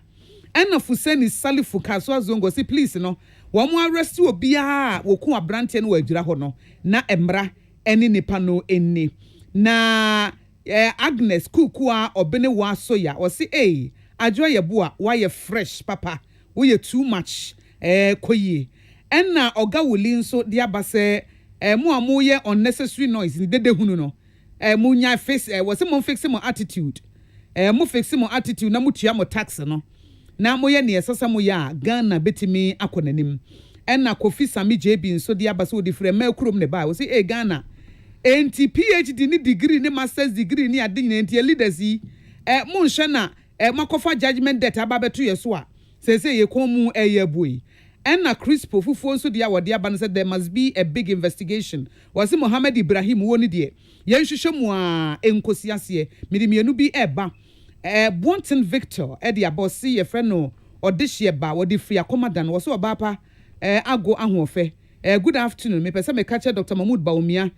And of Hussein is Sally Fukaso Zongo say please no. One more arrest you be woku abrante no wadwira ho no na emra eni nipa no eni. Na Agnes Kukua obene wa soya or say adwo ye boa why you fresh papa we too much koyi enna oga wuli nso dia base mo amoye unnecessary noise ni dede hunu no mo nya face we say mo fix mo attitude mo fix mo attitude na mo tua mo tax no na mo ye ne esasa mo ya Ghana betimi akonanim enna Kofi Sami JB nso dia base wo di frɛ ma kurom ne ba we say Ghana enti PhD ni degree ni masters degree ni ade nyina enti leaders yi mo nhwe na makofa judgment debt ababeto yeso a say ye komu boy enna Crispo fufuo nso dia wode aba no said there must be a big investigation was Mohammed Ibrahim woni de yen hwehwe mu a enkosi ase medimienu bi eba Bonton Victor de abosi ye frɛ no odehye ba wode free akomadan wo so obapa ago ahofe good afternoon me pese me catch Dr. Mahmoud Baumia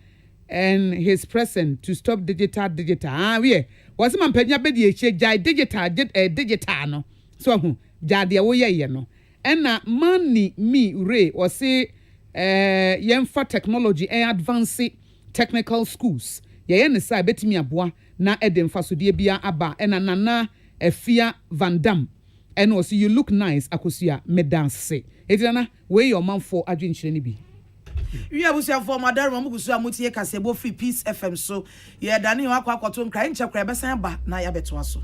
and his present to stop digital we was man penya be die che jai digital no so hu jade wo ye no enna money me re or say yemfa technology and advance technical schools ye ne sai betimi aboa na edemfa so de bia aba enna nana Efia Van Dam and also you look nice akosia me dance etina we your man for adwenchire ni bi we abusia for madar mo gusu amutie kasebo free peace FM so ye dani wa akwato nkra nche kra besan ba na ya beto aso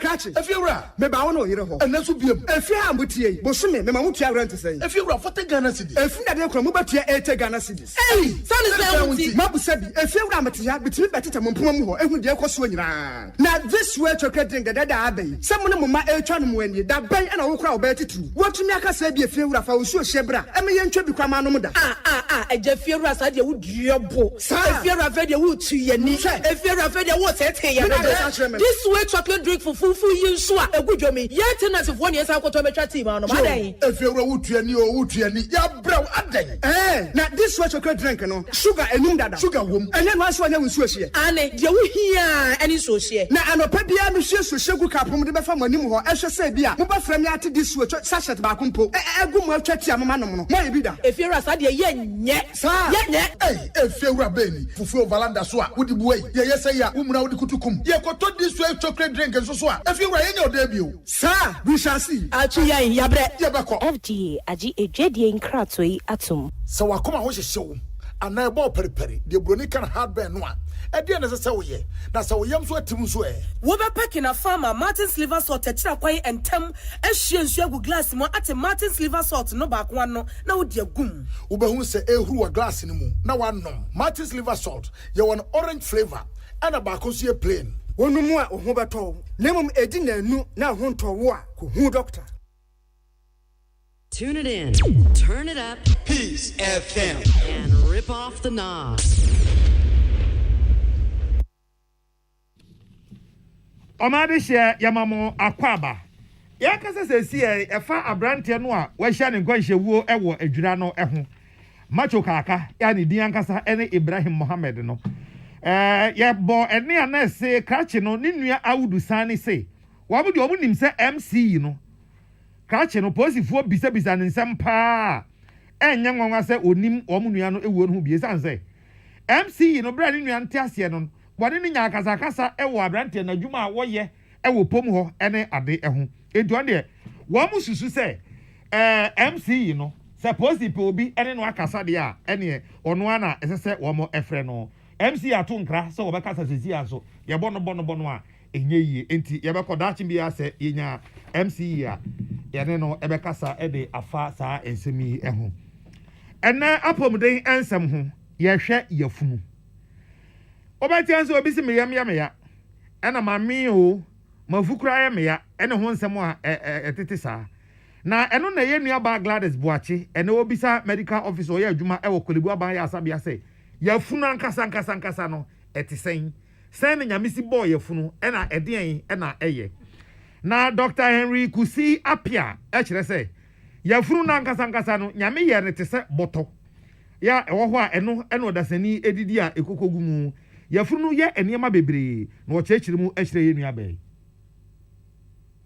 Catch if you're right, maybe I know you and that's be if you are with you, but some me, Mamma Tia rent to say. If you're for the Ghana city, if you are from Mubati, 8 Ghana cities. Hey, son is Mabu said, if you're Ramatia, between Better Mumpumo, and with the Coswin. Now, this way to getting the dead abbey. Someone of my Elchan when you that bay and a crowd better too. What to make us say be a few of our sure Shebra, I mean, you should become Anomoda. A Jeffy Ras, I would your book. If you're a very wood to your knee, if you're a very water, this way chocolate drink for fufu you swa a good yomi yet and as if 1 year I got to a team on my if you're a wootry or wootry ya bro aday now this was a good drink no sugar and num sugar wom and then once one was so and you here any so she now and opabia me so sugar kapum de be fa manim ho e hwe say bia mo ba fra me ate this so sachet ba kumpo egu mo atwati amama no no mo bi da if you're asade ye nye if you're a beni fufu valanda so a wodi buai ye say ya umuna wodi kutukum ye koto this way chocolate drink so if you were in your debut, sir, we shall see. Actually, FGA, Aji, a JD in Kratoi Atum. So I come out with a show, and I bought Periperi, the Bronican hardware one. At the end of the say, that's how young sweat to swear. Woba packing a farmer, Martin's liver salt, a chakway and tem, as she and Shagu glass more at a Martin's liver salt, no back one, no dear goom. Uber who say a glass in the moon. Now one no. Martin's liver salt, you're an orange flavor, and a bacosia plain. One more of Hobato, Lemon Edina, no, now home to war, who doctor. Tune it in, turn it up, Peace FM, and rip off the knob. Omade share Yamamo Akwaba. Yakasa says here, a far abrante noa, where Shannon Gwanshe wo ewo ejurano ehu. Macho kaka, yani diankasa ene Ibrahim Mohammed no. Yeah, bo ene ana say krache no ni nua awudu sane say. Wabu di omu nim say MC no. Krache no posifo bisa ne nsem pa. Enya nwanwa say onim omu nua no ewo no hu biesa nse. MC no bra ni nua nte ase no. Bode ni nya kasa ewo abrante na dwuma wo ye ewo pom ho ene ade eho. Edu ande wo mu susu say MC no suppose obi ene no akasa de a ene ono ana esese wo mo efre no. MC ato nkra so obekasa sesi aso ye bono a enye yie enti ye bekoda chimbi ase yenya MC a ye ne no ebekasa ede afa saa ensemi eho ene apomden ensem ho ye hwe yafunu obati anso obi si meyam ya ena mami o mafukura ya meya ene ho nsem a etete saa na eno na ye nua ba Gladys Boachi ene obisa medical officer o ye adwuma e wo kolebu aban ya asabia say yafunu ankasa no etisen send nyamisi boy yefunu ena edian ena eye na Dr. Henry Kusi Apia kire say yefunu na nkasa no nyame ye ne te se boto ya ewo ho a eno dasani edidi a ekokogu mu yefunu ye enema bebre na wo chechire mu ahire ye nua bai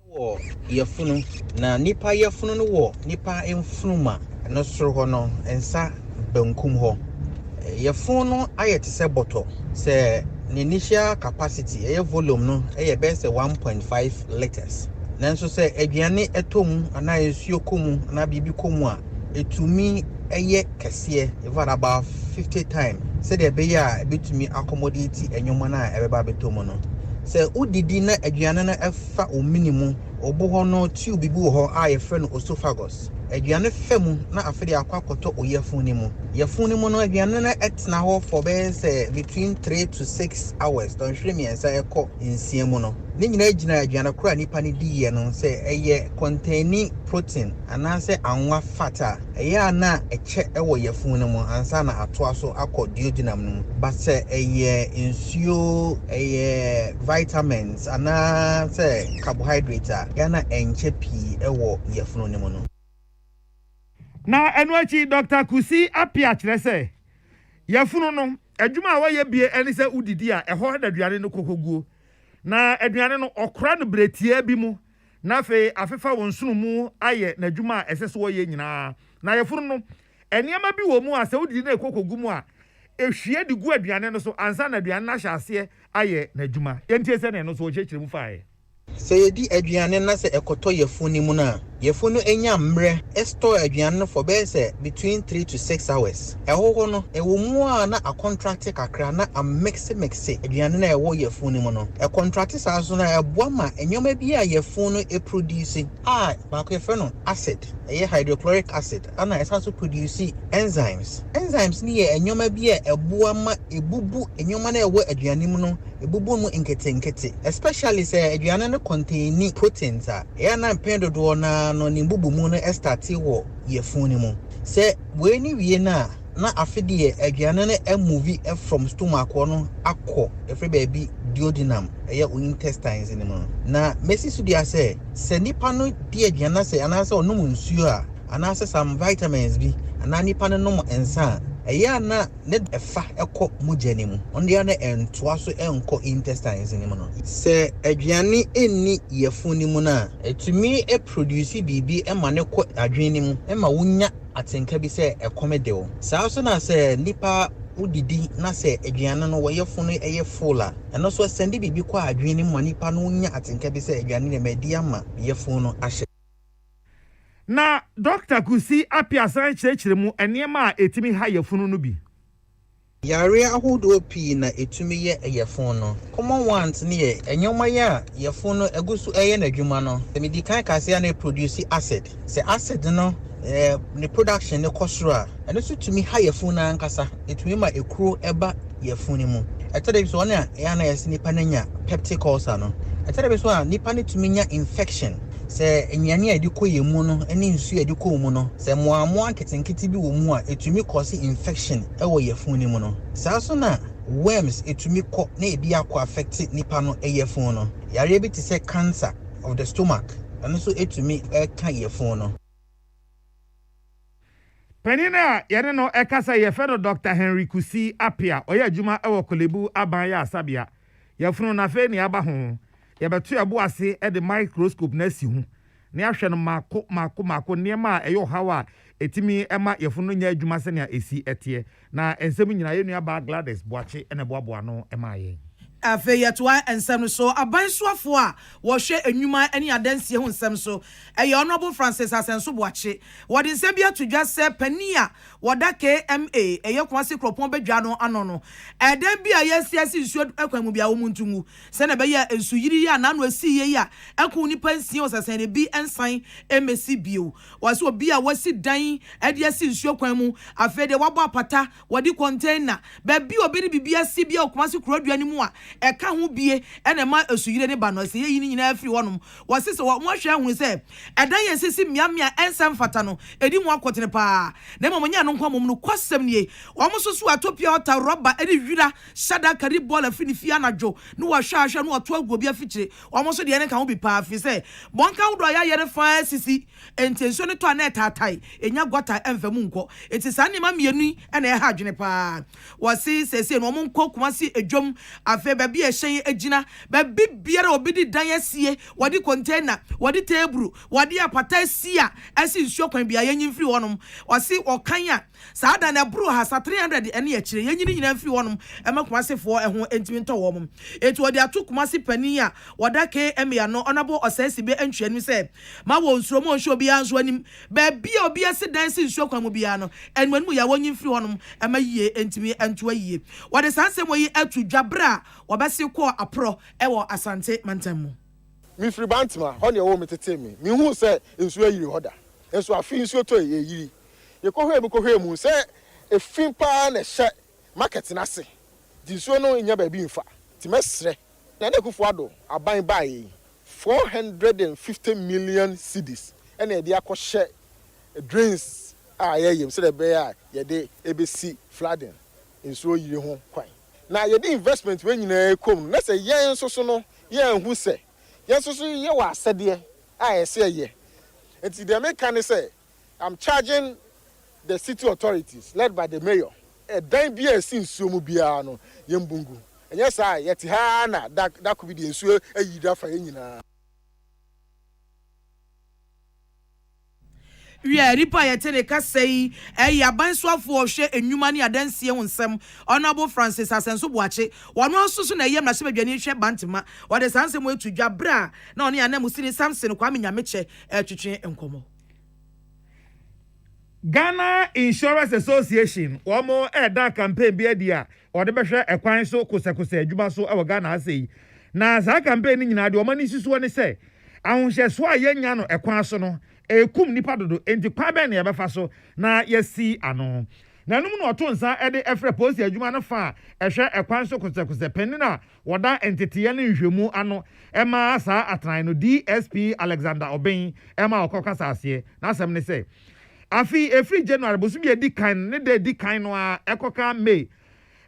wo yefunu na nipa yefunu no wo nipa emfunuma no soro ho no ensa bankum ho yefunu no ayete se boto se the initial capacity volume no best 1.5 liters nanso se aduane etom ana ensuo komu ana bibi komu a etumi kese about 50 times se de be ya betumi accommodate enyoma na ebeba betom no se udidi na aduane na efa o minimum obo ho no tube bibi wo ho a yefe no esophagus aduane femu na afede akwakoto oyefun ni mu yefun ni mu no aduane na etna ho for between 3 to 6 hours don hwere mi ensa ekọ nsia mu no ni nyina gina aduane kora nipa ni di ye no se containing protein anase anwa fata ana eche ewo yefun ni mu ansa na atoa so akọ duodenum no but se nsuo vitamins ana se carbohydrate yana enche pi ewo yefun ni mu no na enuachi Dr. Kusi Apia kire say yefunu no adwuma a waye bie eni se udidi a eho da duane no kokoguo na aduane no okra no bretie bi mu na fe afefa wonsunu mu aye na adwuma esese waye nyina na yefunu no eniama bi wo mu a se udidi na ekokogu mu a ehwie de gu aduane no so ansa na aduane na hyase aye na adwuma yentie se ne no so ochechire mu faaye se yedi aduane na se ekoto yefunu mu na yefunu enya mre store aduane no for between 3 to 6 hours ehoho no ewo mu a na a contract kakra na a mix aduane na ewo yefunu mu no e contract sa so na eboa ma enyoma bi a yefunu produce ba ko yefe no acid hydrochloric acid ana esa so produce enzymes ni ye enyoma bi a eboa ma ebubu enyoma na ewo aduane mu no ebubu mu nkete especially say aduane no contain proteins na pendodo no ni bubu mu no estati wo yefun mu se we ni wie na afide aduane no move from stomach no akọ every baby duodenum intestines ni mu na mesi su dia se nipa no di aduane se anase onum nsuo a anase some vitamins bi ana nipa no nom ensa na ne efa ekọ mujani mu onde na entoa so enko intestines ni mu no se aduane enni yefun ni mu na etumi produce bibi ema ne kọ adwene mu ema wonya atenka bi se ekomedeo saa so na se nipa udidi na se aduane no woyefun fulla eno so sende bibi kọ adwene mu nipa no wonya atenka bi se aduane ne medi ama yefun no ahye na Dr. Kusi Apia san chirechire mu enema a etimi ha yefunu no bi yare ahodo pi na etumi ye yefun no common ones ne ye enyoma ya yefun no egusu eye na dwuma no semidi kan kase na produce acid se acid no ne production ne kosoro a eno so tumi ha yefun na nkasa etumi ma ekuro eba yefun ni mu etede so na ya na yesi nipa nanya peptic ulcer no etede so a nipa ne tumi nya infection se enyane a ediko yemu no ene nsu ediko mu no se moamoa nketenkete bi wo mu a etumi cause infection ewo yefun ni mu no saa so na worms etumi kọ na ebi akọ affect nipa no yefun no yare bi te se cancer of the stomach and so etumi ka yefun no penina yare no ekasa yefe no Dr. Henry Kusi Apia oya adwuma ewo kolebu aban ya asabia yefun na fe ni aba ho yabetu abo ase e de microscope na si hu ne ahwe no mako niema a eyo hawa etimi ema yefunu nya adwuma se ne esi etie na ensem nyina ye nua ba Gladys Boache ene boaboa no ema ye afeyatwa ensem so abansuafo a wo hwe enwuma ene adansie ho nsem so eye honorable Francis Asenso Boache wodi nsem bia tudwa se pania woda KMA eye kwase kropon bedwa no ano no eden bia yesiasi nsuo akwamu bia wo muntumu se na be ya ensuyiri ya na no asiye ya akun ni pansie osesen ne bi ensan emesi bio wase obi a wasi dan ede asi nsuo kwamu afede wabo apata wodi container ba bi obi ni bibia si bia kwase krodua ni mu a eka ho bie ene ma asuyire ne ba no se ye nyina afiri wonom wose se wo hwe ahunu se edan ye sisi miamia ensem fata no edi mu akotene pa na momonya no nko mom no kwasem nie wo mo so atopia ota rubber edi wira shada kari bola finifi anajo no wa hwa hwa no oto agobi afikire wo mo so de ne ka ho bi pa fi se bonka wo do ya ye fa sisi intention ne to na tatai enya gwata emfam nko enti sa ne ma mienu ena e ha adwene pa wose sese no mo nko kumasi edwom afa ba bi e hyen agina ba bi biara obi di dan asie wodi container wodi table wodi apata sia asi nsuo kwan bia yenyi mfiri wonom wose okan a saa da na bro ha sa 300 ene ya kire yenyi nyina mfiri wonom emakumasefo eho entimi nto wom enti wodi atokumasi pani a woda ke emia no onabo osasi be antwanu se ma wo nsuo mo nsuo bia nso anim ba bia obi asi dan si nsuo kwan mo bia no enwanu ya wonyi mfiri wonom ema yie entimi anto ayie wode sansem yi atu dwabra wobesi ko apro ewo asante mantamu mi free bantima ho ne wo metete mi hu se nsuo yiri hoda enso afi nsuo to yiri ye kohwe mu se efin pa na hye market na se di nsuo no nya ba bi mfa ti mesre na ne kufu ado aban bae 450 million cedis ene de akɔhye drains a yeyem se de be a ye de ebesi flooding nsuo yiri ho kwan na ye de investment we nyina ekom na se yen so no yen hu se yen so ye wa asede a ye se ye enti the make can say I'm charging the city authorities led by the mayor dan bia si nsuo mu bia no yembungu enye sa yeti ha na that could be the nsuo ayida fa nyina ripa yetene kasei yabansoafo hwe enwuma ne adansie wonsem honorable Francis Asenso Boache wono asoso na yem na hye badwani hwe bantema wode sansem etu dwabra na one anamu sini Samson Kwame Nyameche twetwe enkomo Ghana Insurance Association womo eda campaign bi dia wode behwe ekwan so kosakose adwuma so e Ghana asei na za campaign ni nyina de omani sisuo ne se ahonhyeso a yenya no ekwan so no ekum nipa dodo enti kwa be na yebefa so na yesi ano na num no oto nsa ede efre post adwuma no fa ehwe ekwan so kosakose penina woda entity ne nhwemu ano ema sa atran no DSP Alexander Oben ema okokasa ase na asem ne se afi every January bosumi edi kan ne de di kan no a ekoka May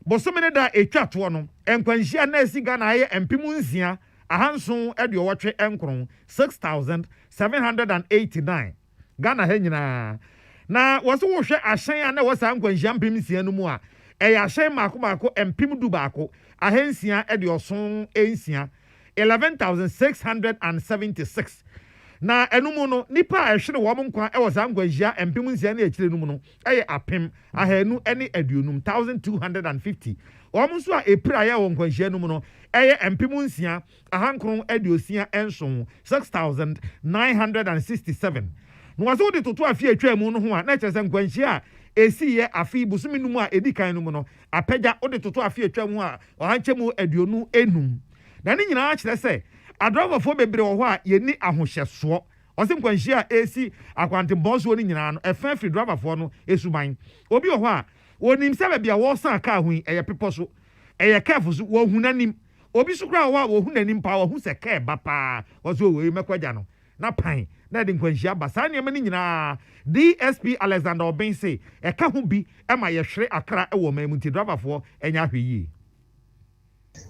bosumi ne da etwa to no enkwanhia na esi Ghana aye empimu nsia ahanson ede owotwe enkron 6789 Ghana ha nyina na woso wo hwe ahyen na wosa nkwanhia mpim nsia no mu a eya ahyen mako empim du bako ahansia ede oson ensia 11676 na enumu no nipa ehwere wo nkwa e wosa nkwanhia empim nsia na ekire numu no eye apem ahanu ene aduonum 1250 Omo so a epira ya won kwanhia no mu no eye empim nsia ahankron aduosia enson 6967 no waso de toto afie atwa mu no ho a na kyerese nkwanhia esi ye afi busumi no mu a edikan no mu no apagya ode toto afie atwa mu a ohanche mu aduonu enum na ni nyina kyerese adrofo bebre wo ho a yeni ahohyeso osim kwanhia esi akwantembonso ni nyina no efa free driver fo no esuman obi wo ho a wonim sebe bia wo san ka hu eye pepo so eye careful so wo hu nanim obi so kra wo hu nanim pa wo hu se ka ba pa wo so we mekwaja no na pan na de nkwanhia ba sa ne mani nyina DSP Alexander Oben say e ka hu bi e ma ye hwere akra e wo mamunti driver fo enya hweyi.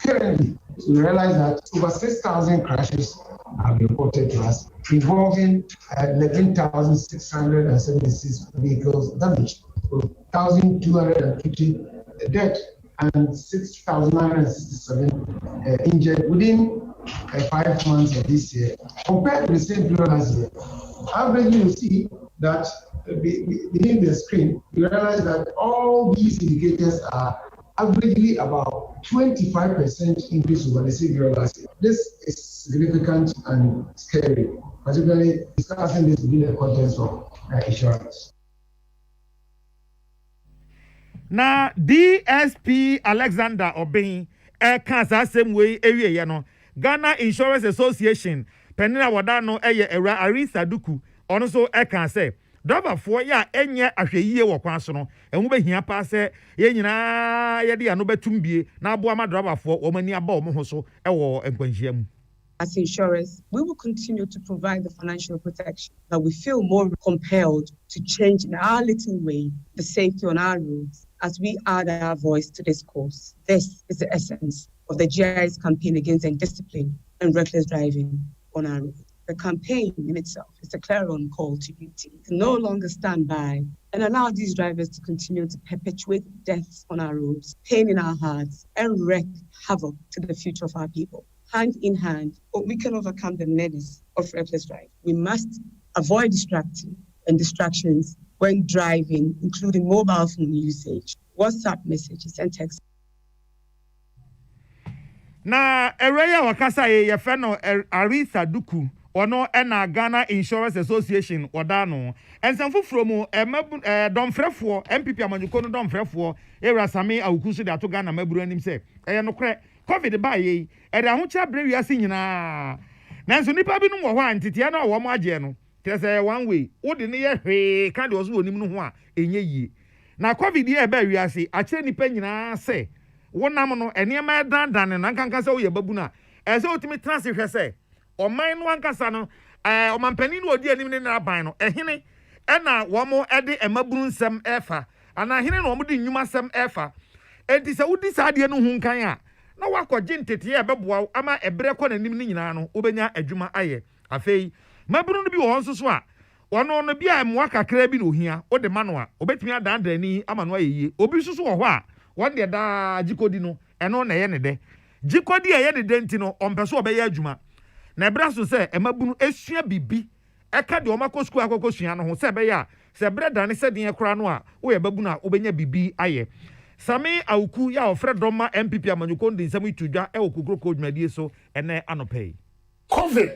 Currently, we realize that over 6,000 crashes have been reported to us, involving 11,676 vehicles damaged, 1,250 dead, and 6,967 injured within 5 months of this year. Compared to the same period last year, averagely you see that beneath the screen, you realize that all these indicators are averagely about 25% increase over the same period last year. This is significant and scary, particularly discussing this within the context of insurance. Na DSP Alexander Oben kansa same way area ye no Ghana Insurance Association penina wada no eye Era Arisa Duku ono so kan say driver for ya enye ahweyie wɔ kwan so no ɛho behia pa sɛ ye nyinaa ye de ano betumbie na abo ama driver for wo mani aba wo ho so ɛwɔ nkwanhia mu. As insurers, we will continue to provide the financial protection that we feel more compelled to change in our little way the safety on our roads as we add our voice to this cause. This is the essence of the GI's campaign against indiscipline and reckless driving on our roads. The campaign in itself is a clarion call to UT to no longer stand by and allow these drivers to continue to perpetuate deaths on our roads, pain in our hearts, and wreak havoc to the future of our people. Hand in hand, we can overcome the menace of reckless driving. We must avoid distractions when driving, including mobile phone usage, WhatsApp messages, and text. Na ereya wakasa ye feno Arisa Duku ono na Ghana Insurance Association odano ensamfo from domfrefo MPP amanyuko no domfrefo era same awukusu de ato Ghana maburu anim se eye no kre COVID ba ye e de ahocha bre wiase nyina nanso nipa bi no wo ho antete na wo mo age no tese one way wo de ne ye hwe ka de oso onim no ho a enye yie na COVID ye ba wiase a kire nipa nyina se wonam no enema dandan na nkanka se wo ye babu na ese otimi transe hwe se oman no ankasa no omampani no odi anim ne na ban no ehene na wo mo ede emaburu nsem efa ana hene no mo de nnwuma sem efa enti se wodi saade no hu nkan a na wakɔgye ntete ya bɛboa ama ebre kɔ nanim ne nyinaa no wobenya adwuma ayɛ afei maburu no bi wɔ nso so a wɔno no bi a mmoa kakra bi no ohia wode ma no a obetumi adandrani ama no ayɛyie obi nso so wɔ hɔ a wɔn de daa jikodi no ɛno na ɛyɛ ne dɛ jikodi ɛyɛ ne dɛ nti no ɔmpɛ so ɔbɛyɛ adwuma na ebra so sɛ emabunu esua bibi ɛka de ɔmakɔ skul akɔkɔ sua no ho sɛ ɛbɛyɛ a sɛ bre dane sɛ deɛ kora no a woyɛ babunu a wobɛnya bibi ayɛ Sami Auku ya ofre doma MPP amanyuko ndi nsɛm itudwa e okukuro ko dwumadie so ene anopɛ. COVID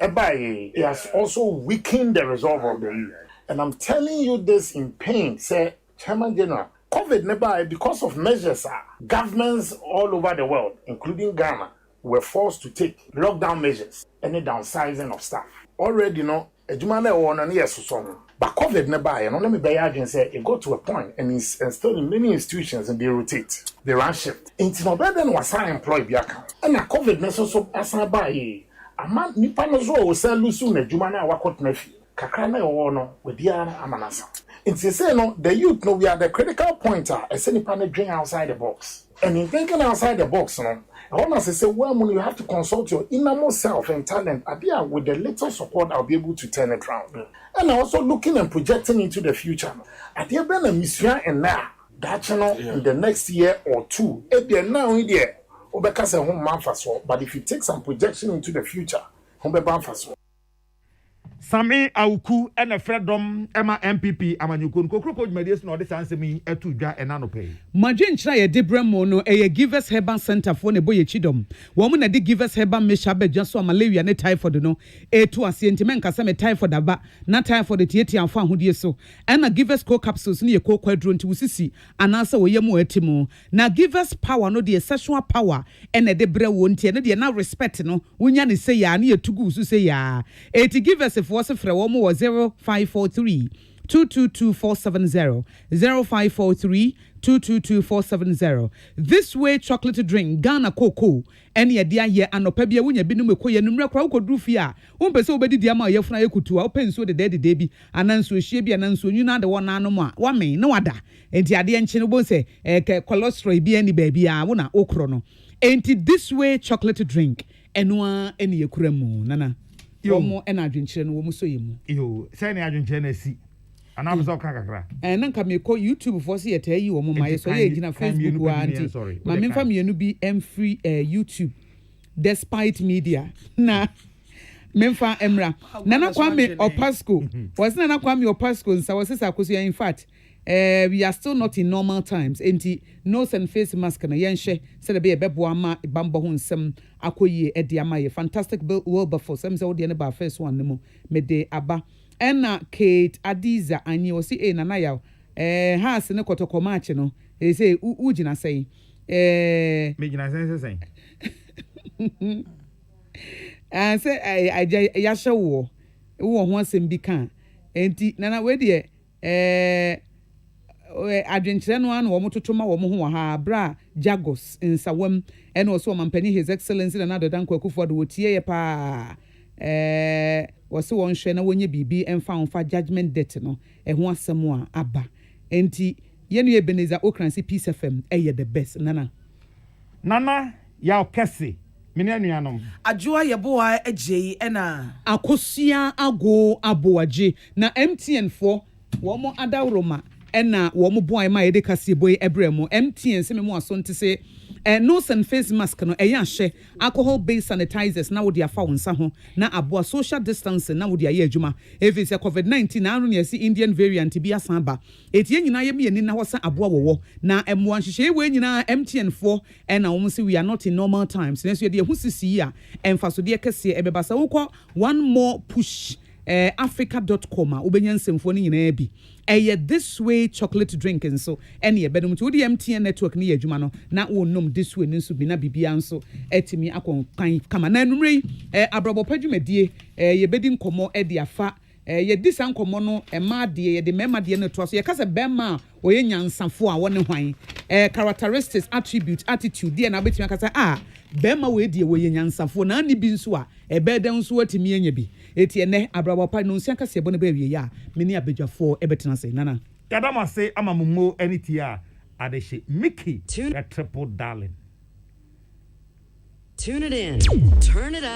it has also weakened the resolve of the youth. And I'm telling you this in pain, say Chairman General, COVID never because of measures governments all over the world, including Ghana, were forced to take lockdown measures and the downsizing of staff. Already Ejumane won and yes so. But COVID never, and let me be urgent say it got to a point and still in many institutions and they rotate, they run shift. Into no better than was I employed Biaka. And a COVID necessary as I buy a man Nipanozo will sell Lusu Jumana Wakot Nefi. Kakrana or no with Diana Amanasa. It's say no, the youth know we are the critical pointer as any panel drink outside the box. And in thinking outside the box, no. I want to say, well, when you have to consult your innermost self and talent, with the little support, I'll be able to turn it around. And also looking and projecting into the future. At the end of the mission and now, that channel in the next year or two, if they're now in there, but if you take some projection into the future, Sami Auku and a Fredom Emma MPP amanyuko kokro dwumadie no de sansemi atudwa enanope. Magin chira ye Debra Mono e Givers Herbal Center for ne boye chidom. Wo mo na de Givers Herbal mesha bejan so malaria ne typhoid no e to asientime nkasa me typhoid aba na typhoid tieti amfa ahodie so. And na Givers co capsules ne ye co kwadro nti wusisi anansa wo yemu atimu. Na Givers power no de sexual power and e Debra wo nti ne de na respect no wonya ne say ya ne ye tugu so say ya. E ti Givers for frɛ wɔ mo 0543 222470 0543 222470. This way chocolate drink Ghana cocoa any idea ye anopa bia wonya binum ekoye numre kra ukodru fi a wo pese obedi dia ma ye funa ekutu a openso de de bi ananso hie bi ananso nyuna de wona no a wa men na wada enti ade enche no bo se cholesterol bi ani ba bi a wo na okro no enti this way chocolate drink enoa eni ekura mu nana yomo ena adwenkyere no wo mu so yemu yo say na adwenkyere na si ana abso kakakra nanka me ko YouTube for se yeta yi wo mu maye so ye gina Facebook wa anti ma me fa mienu bi free YouTube despite media na memfa emra nana kwame opasco was nana kwame opasco nsa was sakoso in fact we are still not in normal times enti nose and face mask na yenhye se de be bebo ama bambo ho nsem akoyie edi ama ye fantastic Wilberforce some say wo de ne ba first one no Midday aba ena Kate Adiza anyi o si na ya ha se ne kotoko match no e say ugina say me gina say say I ya hye wo ho asem bi kan enti nana we de adwenkyerɛ no ano wɔn toto ma wɔn ho wɔ ha bra jagos nsawam ɛna ɔso ɔmampani his excellency na nadoda nkwakufoɔ de wɔtie yɛ paa wɔse wɔn hwɛ na wɔnyɛ biribi ɛmfa judgment debt no ɛho asɛm a aba enti yɛnu Ebenezer Okransi Peace FM ɛyɛ the best nana ya kɛse mene anuanom adwoa yɛboa agye ɛna akosua ago aboagye na MTN for wɔn adawroma ɛna wɔn boa ma yɛde kaseɛ boy ebrɛ mu MTN sɛ me aso nte sɛ nose and face mask no ɛyɛ ahyɛ alcohol based sanitizers na wode afa wo nsa ho na aboa social distancing na wode ayɛ adwuma efi sɛ COVID-19 na aro ne yɛsi Indian variant bi asan ba etie nyinaa yɛ me na wɔsa aboa wɔwɔ na ɛmoa nhyehyɛ we nyinaa MTN for ɛna wɔn se we are not in normal times na so yɛde ho sisi a ɛmfa so de kɛseɛ ɛbɛba sɛ wokɔ one more push africa.com a wobenya nsɛmfo no nyinaa bi ɛyɛ this way chocolate drink nso ɛne yɛbɛdom nti wode MTN network ne yɛ adwuma no na wonnom this way no nso bi na bibia nso ɛtumi akɔnkan kama na anumre yi abrabɔpa dwumadie yɛbɛdi nkɔmmɔ ɛde afa yɛdi sa nkɔmmɔ no ɛma adeɛ yɛde mɛma adeɛ no toa so yɛka sɛ bɛma a ɔyɛ nyansafo a wɔne hwan characteristics attribute attitude deɛ na wobɛtumi aka sɛ bɛma wɔ die wɔyɛ nyansafo na ani bi nso a ɛbɛɛdɛ nso watumi anya bi eti ene abrabapa no nsia kase ebo ne ba wie ya meni abedwafo ebetena se nana yadama se amamumo aniti a adehye Mickey a triple darling tune it in turn it up